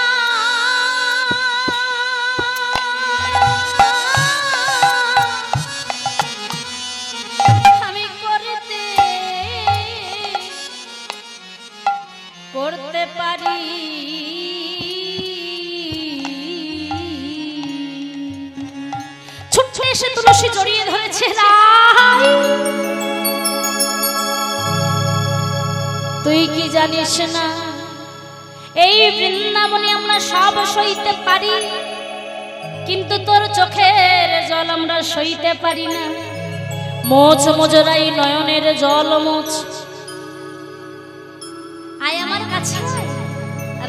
আমি করতে পারি। ছুটে এসে তুলসী জড়িয়ে ধরেছে রাই, তুই কি জানিস না এই বৃন্দাবনে আমরা সব সইতে পারি, কিন্তু তোর চোখের জল আমরা সইতে পারি না। মোচ মোজরাই নয়নের জল মোচ, আয় আমার কাছে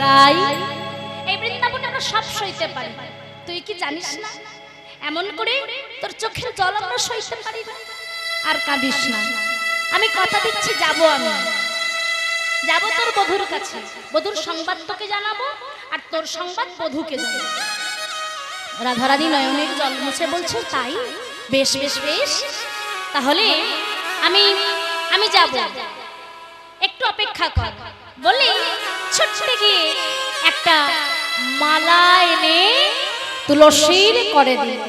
রাই, এই বৃন্দাবনে আমরা সব সইতে পারি, তুই কি জানিস না এমন করে তোর চোখের জল আমরা সইতে পারি না। আর কাঁদিস না, আমি কথা দিচ্ছি যাব, আমি যাব তোর বধুর কাছে, বধুর সংবাদ তোকে জানাবো আর তোর সংবাদ বধুকে জানাবো। রাধারানী নয়নের জল মুছে বলছে তাই, বেশ বেশ বেশ, তাহলে আমি আমি যাব, একটু অপেক্ষা কর বলে ছুটে গিয়ে একটা মালা এনে তুলসীর করে দিল।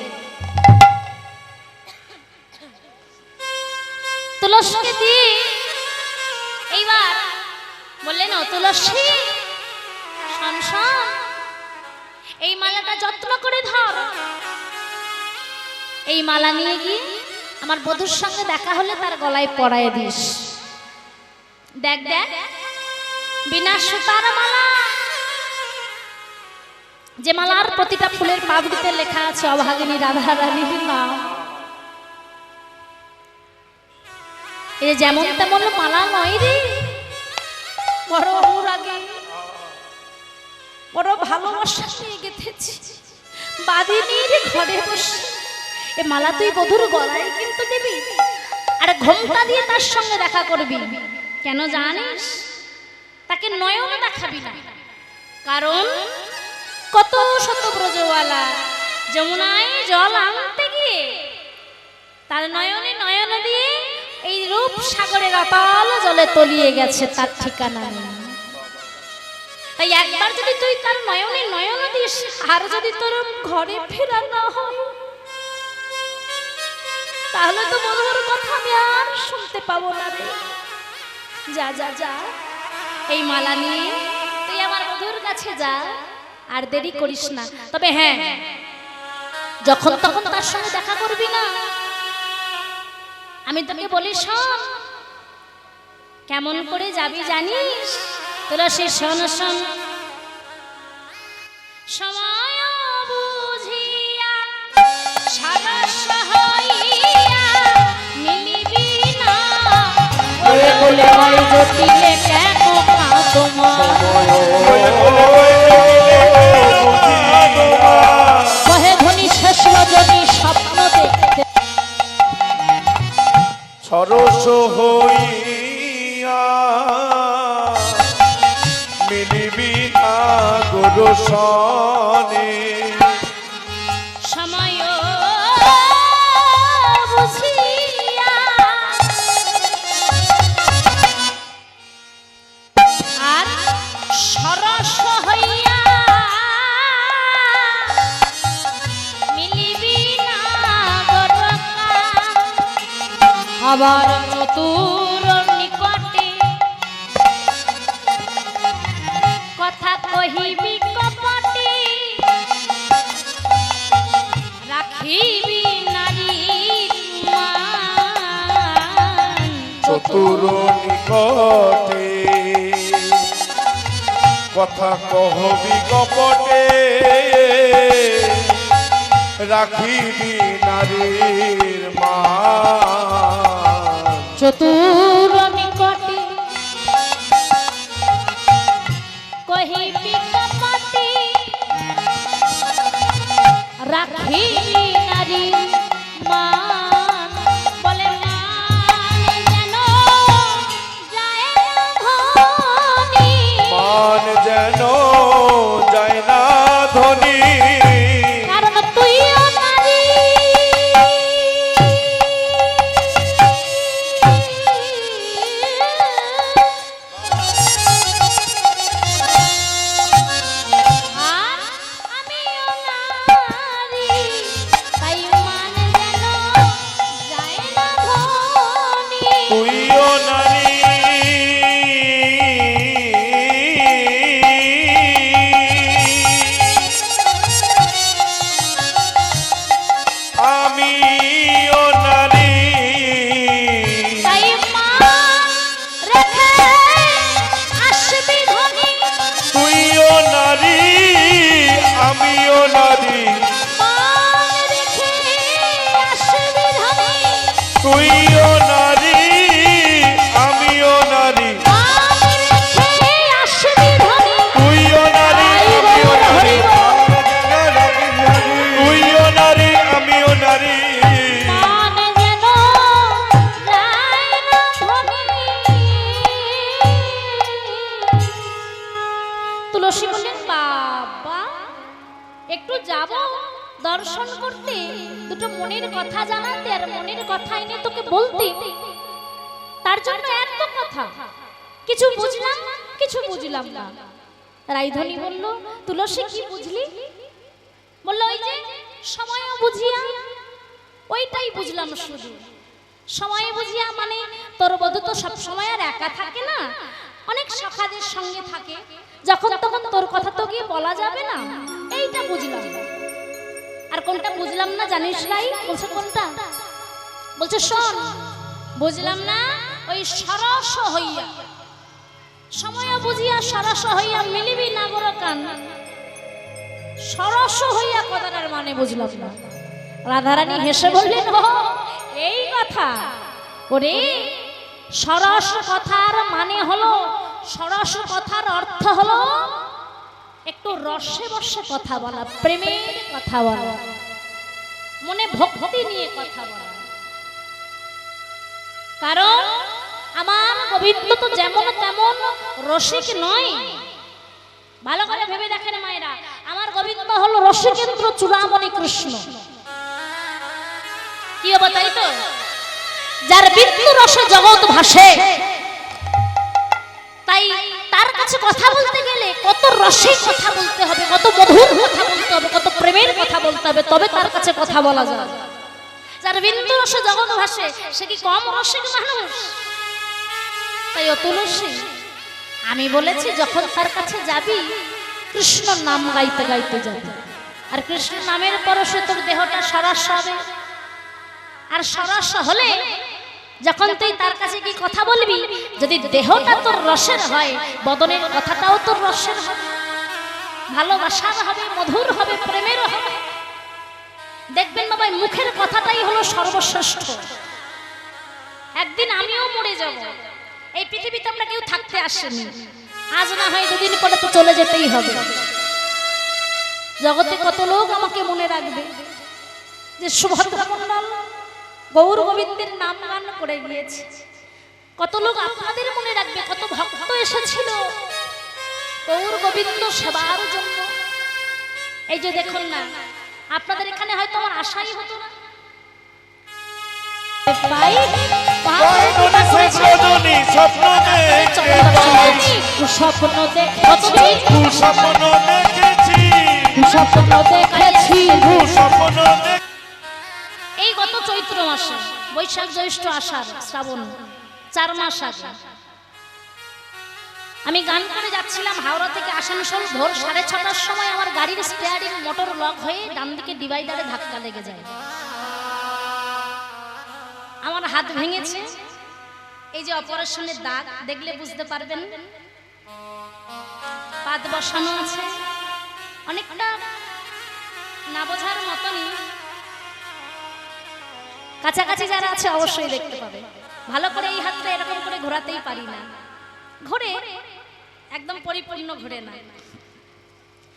তুলসীকে দিয়ে এইবার বললেন ও তুলসী শোন শোন, এই মালাটা যত্ন করে ধর, এই মালা নিয়ে গিয়ে আমার বধূর সঙ্গে দেখা হলে তার গলায় পরায়ে দিস। দেখ দেখ বিনা সুতার মালা, যে মালার প্রতিটা ফুলের পাপড়িতে লেখা আছে অভাগিনী রাধারানীর নাম। এই যেমন তেমন মালা নয় রে, বড় অনুরাগে বড় ভালোবাসা নিয়ে গেঁথেছি বাদিনীর ঘরে বসে। এ মালা তুই বধুর গলায় কিন্তু দিবি আর ঘোমটা দিয়ে তার সঙ্গে দেখা করবি, কেন জানিস? তাকে নয়ন দেখাবি না, কারণ কত শত ব্রজওয়ালা যমুনায় জল আনতে গিয়ে তার নয়নে নয়ন দিয়ে এই রূপ সাগরের অতল জলে তলিয়ে গেছে, তার ঠিকানা নেই। তাই একবার যদি তুই তার নয়নে নয়ন দিস আর যদি তোর ঘরে ফেরা না হয়, তাহলে তো বধুর কথা আমি আর শুনতে পাবো না রে। যা যা যা, এই মালা নিয়ে তুই আমার বধুর কাছে যা, আর দেরি করিস না। তবে হ্যাঁ, যখন তখন তার সঙ্গে দেখা করবি না, আমি তোকে বলি শোন। কেমন করে যাবি জানিস? তুলসী শোন শোন, সময় বুঝিয়া সারস হইয়া মিলিবি না, বলে বলে হয় জটিলে কেন তোমার, কহে ধনী শেষ রজনী স্বপ্ন দেখতে সরস হইয়া মিলিবি না গোরসনে, সময় বুঝিয়া আর সরস হইয়া মিলিবি না গোরকা, আবার চতুর নিকটে কথা কহিবি কপটে, রাখিবি নারী মান, চতুর নিকটে কথা কহবি কপটে, রাখিবি নারীর মান। চতুর নিকটে কহিবি কপটে, রাখি নারী মান বলে মান যেন যায় না ধনী মান যেন যায় না ধনী কারণ তুইও নারী আর আমিও নারী তাই মান যেন যায় না ধনী তুইও নারী আমিও নারী তাই মান রেখে আসবি ধনী তুইও নারী আমিও নারী মান রেখে আসবি ধনী তুইও নারী আমিও নারী মান রেখে আসবি ধনী তুইও নারী আমিও নারী তুইও নারী আমিও নারী মান যেন যায় না ধনী তুলসী বললেন বাবা একটু যাব দর্শন করতে দুটো মনের কথা জানাতে আর মনের কথা এনে তোকে বলতে তার জন্য এত কথা কিছু বুঝলাম কিছু বুঝলাম না রাইধনী বলল তুলসী কি বুঝলি বলল ওই যে সময় বুঝিয়া ওইটাই বুঝলাম শুধু সময় বুঝিয়া মানে তোর বধূ তো সব সময় আর একা থাকে না অনেক সখাদের সঙ্গে থাকে যখন তখন তোর কথা তো গিয়ে বলা যাবে না এইটা বুঝলাম আর কোনটা বুঝলাম না জানিস নাই বলছে কোনটা বলছে শোন বুঝলাম না ওই সরস হইয়া সময় বুঝিয়া সরস হইয়া মিলিবি না বড় কান সরস হইয়া কথাটার মানে বুঝলাম না রাধারানী হেসে বললেন ও এই কথা ওরে সরস কথার মানে হলো সরস কথার অর্থ হলো একটু রসে বসে কথা বলা প্রেমের কথা বলা মনে ভক্তি নিয়ে কথা বলা কারণ আমার গোবিন্দ তো যেমন তেমন রসিক নয় ভালো করে ভেবে দেখেন মায়েরা আমার গোবিন্দ হলো রসিকেন্দ্র চূড়ামণি কৃষ্ণ কি হবে তাই তো যার বিন্দু রসে জগৎ ভাসে তাই তার কাছে কথা বলতে গেলে কত রসে কথা বলতে হবে কত মধুর কথা বলতে হবে কত প্রেমের কথা বলতে হবে তবে তার কাছে কথা বলা যায় যার বিন্দু রসে জগৎ ভাসে সে কি কম রসিক মানুষ তাই ও তুলসী আমি বলেছি যখন তার কাছে যাবি কৃষ্ণ নাম গাইতে গাইতে যাবি আর কৃষ্ণ নামের পরশে তোর দেহটা সরস হবে আর সরস হলে যখন তুই তার কাছে কি কথা বলবি যদি দেহটা তোর রসের হয় বদনের কথাটাও তোর রসের হবে ভালোবাসার হবে মধুর হবে প্রেমের হবে দেখবেন বাবা মুখের কথাটাই হলো সর্বশ্রেষ্ঠ একদিন আমিও মরে যাব এই পৃথিবীতে আমরা কেউ থাকতে আসেনি আজ না হয় দুদিন পরে তো চলে যেতেই হবে জগতে কত লোক আমাকে মনে রাখবে যে সুভদ্রা মণ্ডল গৌর গোবিন্দের নাম গান করে গিয়েছে কত লোক আপনাদের মনে রাখবে কত ভক্ত এসেছিল গৌর গোবিন্দ সেবার জন্য এই যে দেখুন না আপনাদের এখানে হয়তো আমার আশাই হতো না এই গত চৈত্র মাসে বৈশাখ জ্যৈষ্ঠ আষাঢ় শ্রাবণ 4 মাস আগে আমি গান করে যাচ্ছিলাম হাওড়া থেকে আসানসোল ভোর 6:30টার সময় আমার গাড়ির স্টিয়ারিং মোটর লক হয়ে ডান দিকে ডিভাইডারে ধাক্কা লেগে যায় আমার হাত ভেঙেছে এই যে অপারেশনের দাগ দেখলে বুঝতে পারবেন পাত বসানো আছে অনেকটা না বোঝার মতনই কাছাকাছি যারা আছে অবশ্যই দেখতে পাবে ভালো করে এই হাতটা এরকম করে ঘোরাতেই পারি না ঘোরে একদম পরিপূর্ণ ঘোরে না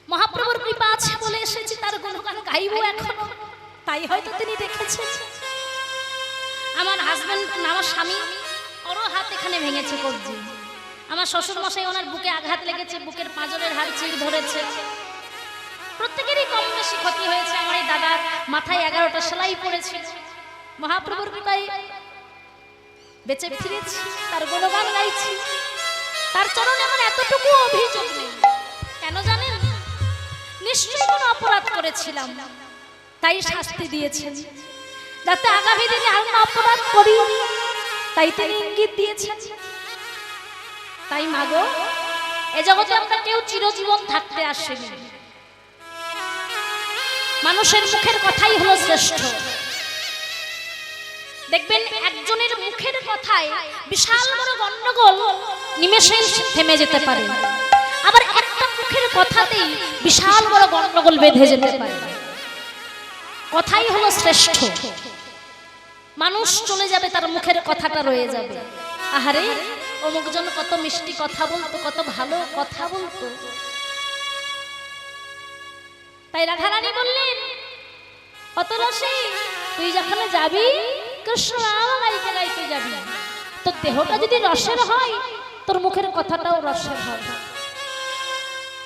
মহাপ্রভুর কৃপা আছে বলে এসেছি তার গুণগান গাইবো এখনো, তাই হয়তো তিনি দেখেছেন। আমার হাজবেন্ড, আমার স্বামী, ওরও হাত এখানে ভেঙেছে কবজি। আমার শ্বশুর মশাই, ওনার বুকে আঘাত লেগেছে, বুকের পাঁজরের হাড় চিড় ধরেছে। প্রত্যেকেরই কম বেশি ক্ষতি হয়েছে। আমার এই দাদার মাথায় 11টা সেলাই পড়েছিল। মহাপ্রভুর কৃপায় বেঁচে ফিরেছি, তার গুণগান গাইছি। তার চরণে আমার এতটুকু অভিযোগ নেই। কেন জানেন? নিশ্চয়ই কোনো অপরাধ করেছিলাম, তাই শাস্তি দিয়েছেন, যাতে আগামী দিনে আর না অপরাধ করি, তাই তিনি ইঙ্গিত দিয়েছেন। তাই মাগো, এ জগতে আমরা কেউ চিরজীবন থাকতে আসেনি। মানুষের মুখের কথাই হলো শ্রেষ্ঠ। দেখবেন একজনের মুখের কথায় বিশাল বড় গন্ডগোল নিমেষেই থেমে যেতে পারে, আবার একটা মুখের কথাতেই বিশাল বড় গন্ডগোল বেঁধে যেতে পারে। কথাই হলো শ্রেষ্ঠ। মানুষ চলে যাবে, তার মুখের কথাটা রয়ে যাবে। আহারে, অমুকজন কত মিষ্টি কথা বলতো, কত ভালো কথা বলতো। তাই রাধারানী বললেন, কত রসে তুই যেখানে যাবি, কৃষ্ণ নাম গাইতে গাইতে যাবি। তোর দেহটা যদি রসের হয়, তোর মুখের কথাটাও রসের হবে।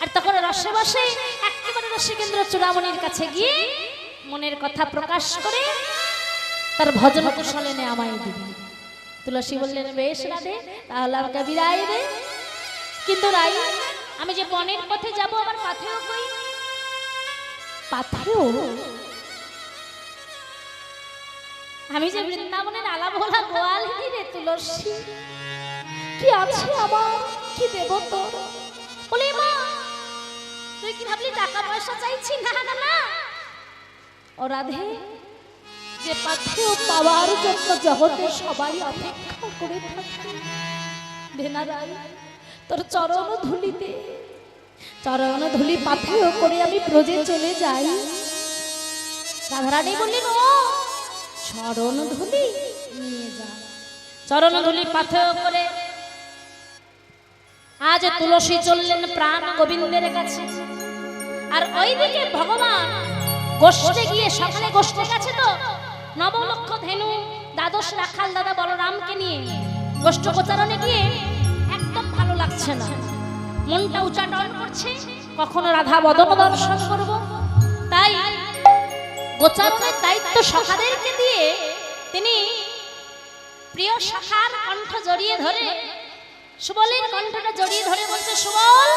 আর তখন রসে বসে একেবারে রসিকেন্দ্র চূড়ামণির কাছে গিয়ে মনের কথা প্রকাশ করে তার ভজন কুশলে নে আমায় দিবি। তুলসী বললেন, বেশ রাধে, তাহলে আমাকে বিদায় দে। কিন্তু রাই, আমি যে বনের পথে যাব, আমার পাথেও কই? পাথেও? আমি যে বৃন্দাবনের আলা ভোলা গোয়াল রে তুলসী, কি আছে আমার, কি দেব তোর? বলে মা, তুই কি ভাবলি টাকা পয়সা চাইছি? না না না, ও রাধে, যে পাথেও পাওয়ার জন্য জগতে সবাই অপেক্ষা করে থাকে, দেনা রাই, তোর চরণ ধুলিতে, চরণ ধুলি পাথেও করে আমি ব্রজে চলে যাই। রাধারানী বললেন, ও চরণ ধুলি নিয়ে যা। চরণ ধুলি পাথেও করে আজ তুলসী চললেন প্রাণ গোবিন্দের কাছে। আর ওইদিকে ভগবান গোষ্ঠে গিয়ে, সকালে গোষ্ঠে গেছে তো, নবলক্ষ ধেনু দ্বাদশ রাখাল দাদা বলরামকে নিয়ে গোষ্ঠ গোচারণে গিয়ে একদম ভালো লাগছে না, মনটা উচাটন করছে, কখনো রাধা বদন দর্শন করব। তাই গোচারণের দায়িত্ব সখাদেরকে দিয়ে তিনি প্রিয় সখার কণ্ঠ জড়িয়ে ধরে, সুবলের কণ্ঠটা জড়িয়ে ধরে বলছে, সুবল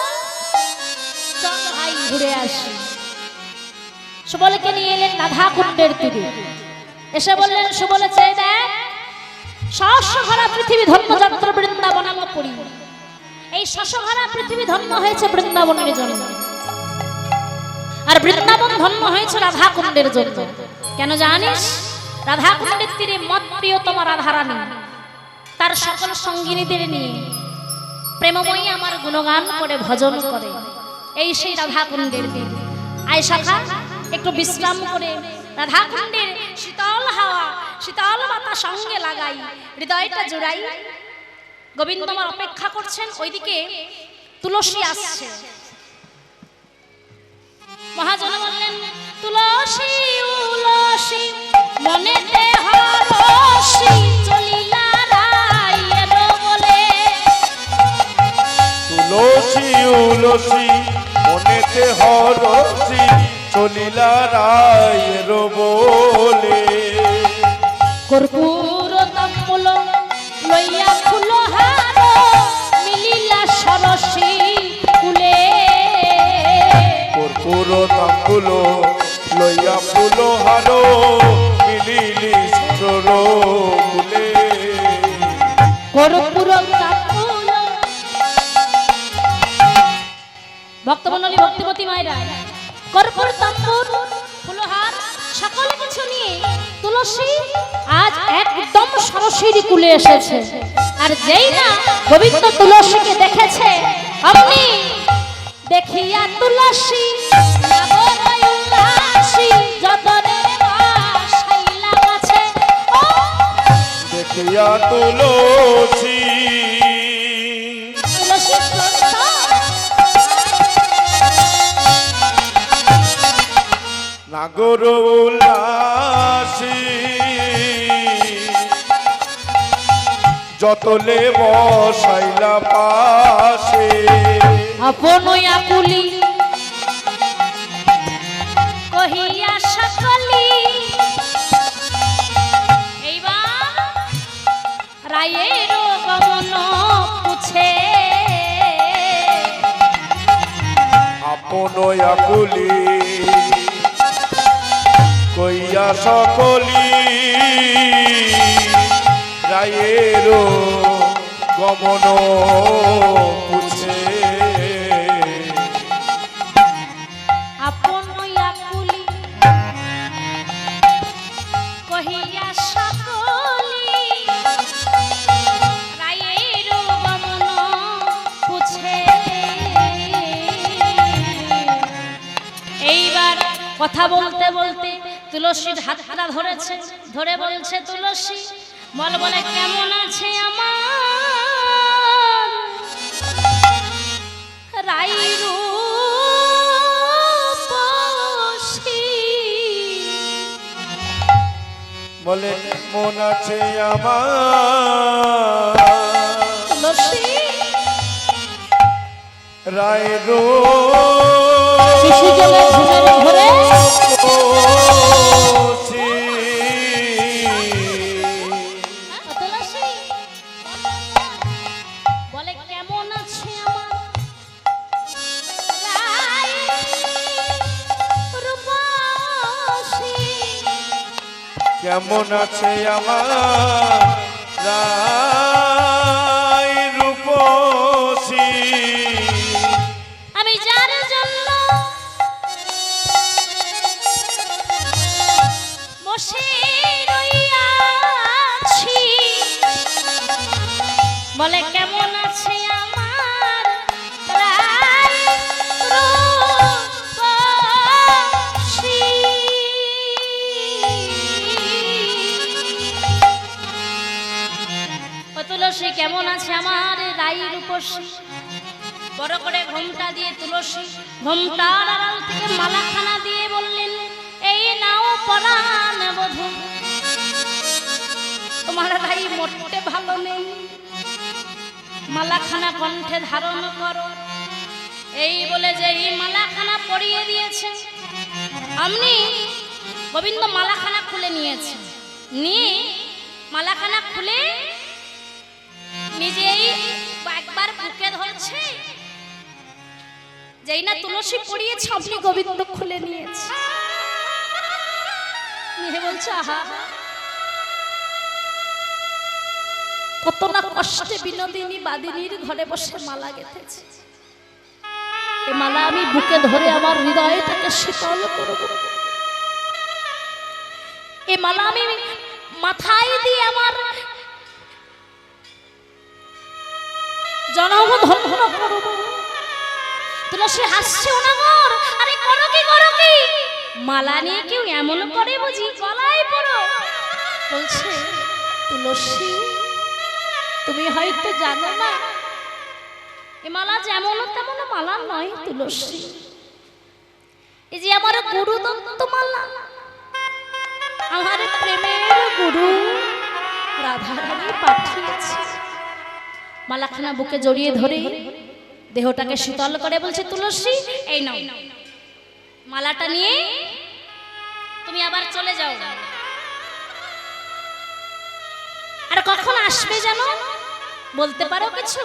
চল ভাই ঘুরে আসি। সুবলকে নিয়ে এলেন রাধা কুণ্ডের তীরে। এসে বললেন, সুবলে চেয়ে দেখ, শস্যভরা পৃথিবী ধন্য যাত্রা বৃন্দাবনামপুরী। এই শস্যভরা পৃথিবী ধন্য হয়েছে বৃন্দাবনের জন্য, আর বৃন্দাবন ধন্য হয়েছে রাধা কুণ্ডের জন্য। কেন জানিস? রাধা কুণ্ডের তীরে মত প্রিয়তমা রাধারানী তার সকল সঙ্গিনীদের নিয়ে প্রেমময়ী আমার গুণগান করে ভজন করে। এই সেই রাধা কুণ্ডের তীর। আয় সখা, একটু বিশ্রাম করে রাধা কুণ্ডের শীতল হাওয়া, শীতল বাতাস সঙ্গে লাগাই, হৃদয়টা জুড়াই। গোবিন্দ আমার অপেক্ষা করছেন। ওইদিকে তুলসী আসছে। মহাজন বললেন, তুলসী উলসী মনেতে হরসি চলিলা রায়ের বলে। তুলসী উলসী মনেতে হরসি চলিলা রায়ের বলে। কর্পূর তাম্বুল লইয়া ফুল হার মিলিলা সরসী কুলে। কর্পূর তাম্বুল লইয়া ফুল হার মিলিলি সর কুলে। কর্পূর তাম্বুল, ভক্তমণ্ডলী, ভক্তিমতী মায়েরা, কর্পূর তাম্বুল ফুলহার সকল কিছু নিয়ে তুলসী আজ একদম সরসীর কুলে এসেছে। আর যেই না গোবিন্দ তুলসীকে দেখেছে, অমনি দেখিয়া তুলসী নবরয় উল্লাসী যতনে বাসাইলা আছে। ও দেখিয়া তুলসী তুলসী নাগর উল্লাসী যতলে বসাইলা পাশে আপন আকুলি কহিয়া সকলি এইবার রায়ের গমন পুছে আপন আকুলি কইয়া সকলি রায়ের গমন পুছে আপন আকুলি কহিয়া সকলি রায়ের গমন পুছে এইবার কথা বলতে বলতে তুলসীর হাতটা ধরেছে, ধরে বলছে তুলসী বল বলে কেমন আছে আমার রাইরূপসী বলে মন আছে আমার তুলসী রায়ের শিশু জলে ঘুমের ঘরে তুলসী বলে কেমন আছে আমার রাইরূপসী কেমন আছে আমার রাই রূপসী আমি যার জন্য বসে রইয়াছি বলে কেমন আছে আমার রাইরূপসী ও তুলসী কেমন আছে আমার রাইরূপসী বড় করে ঘোমটা দিয়ে তুলসী ঘোমটার আড়াল থেকে মালাখানা দিয়ে বললেন এই নাও পরাণ বধূ তোমার রাই মোটে ভালো নেই মালাখানা কণ্ঠে ধারণ করো এই বলে যে এই মালাখানা পরিয়ে দিয়েছে আপনি গোবিন্দ মালাখানা খুলে নিয়েছে নিয়ে মালাখানা খুলে নিজেই একবার বুকে ধরছে যেই না তুলসী পড়িয়েছে আপনি গোবিন্দ খুলে নিয়েছে নিয়ে বলছে আহা কত না কষ্টে বিনোদিনী বাদিনীর ঘরে বসে মালা গেঁথেছে এ মালা আমি বুকে ধরে আমার হৃদয়টাকে শীতল করব এ মালা আমি মাথায় দিয়ে আমার জনম ধন্য করব তুলসী হাসছে ওনাগর আরে করো কি মালা নিয়ে কেউ এমন করে বুঝি গলায় পড়ো বলছে তুলসী তুমি হয়তো জানো না এ মালা যেমন তেমন মালা নয় তুলসী এই যে আমার গুরু দত্ত মালা আমার প্রেমের গুরু রাধারানী পাঠিয়েছে মালাখানা বুকে জড়িয়ে ধরে দেহটাকে শীতল করে বলছে তুলসী এই নাও মালাটা নিয়ে তুমি আবার চলে যাও আর কখন আসবে জানো বলতে পারো কিছু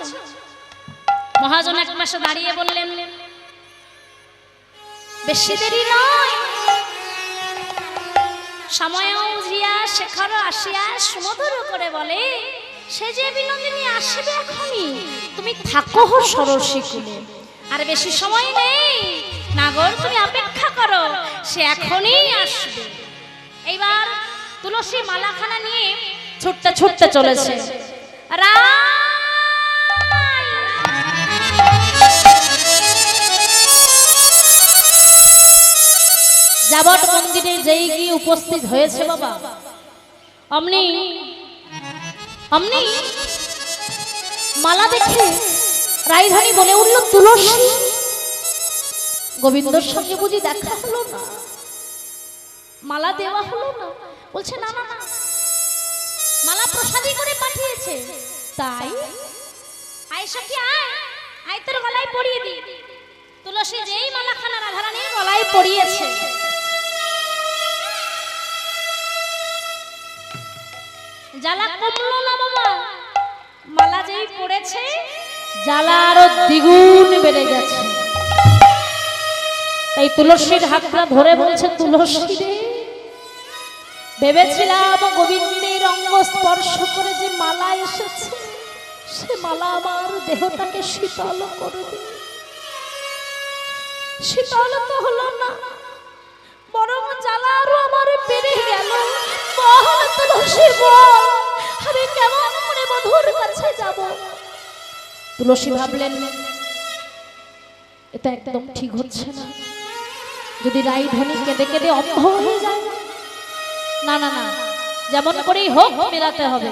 মহাজন এক পাশে দাঁড়িয়ে বললেন বেশি দেরি নয় সময় উজিয়া শেখর আসিয়া সুমধুর করে বলে সে যে বিনোদিনী আসবে এখনই তুমি থাকো সরসী কুলে আর বেশি সময় নেই নাগর তুমি অপেক্ষা করো সে এখনই আসবে এইবার তুলসী মালাখানা নিয়ে ছুটতে ছুটতে চলেছে যাবট মন্দিরে যেই গিয়ে উপস্থিত হয়েছে বাবা অমনি অমনি মালা দেখে রাইধানী বলে উঠল তুলসী গোবিন্দর সঙ্গে বুঝি দেখা হলো না মালা দেওয়া হলো না? বলছে না না না, মালা প্রসাদী করে পাঠিয়েছে। তাই আয় সখী আয়, আয় তোর গলায় পরিয়ে দি। তুলসী যেই মালাখানা রাধারানীর গলায় পরিয়েছে, জ্বালা কমলো না বাবা। মালা যেই পড়েছে, জ্বালা আরো দ্বিগুণ বেড়ে গেছে। তাই তুলসীর হাতটা ধরে বলছে, তুলসী রে, ভেবেছিলাম গোবিন্দের অঙ্গ স্পর্শ করে যে মালা এসেছে, সে মালা আমার দেহটাকে শীতল করবে। শীতল তো হলো না, বরং জ্বালা আরো আমার বেড়ে গেল। বল তুলসী বল, আমি কেমন করে বধূর কাছে যাব? তুলসী ভাবলেন এটা একদম ঠিক হচ্ছে না। যদি রাইধনী কেঁদে কেঁদে অন্ধ হয়ে যায়, না না না, যেমন করেই হোক মেলাতে হবে।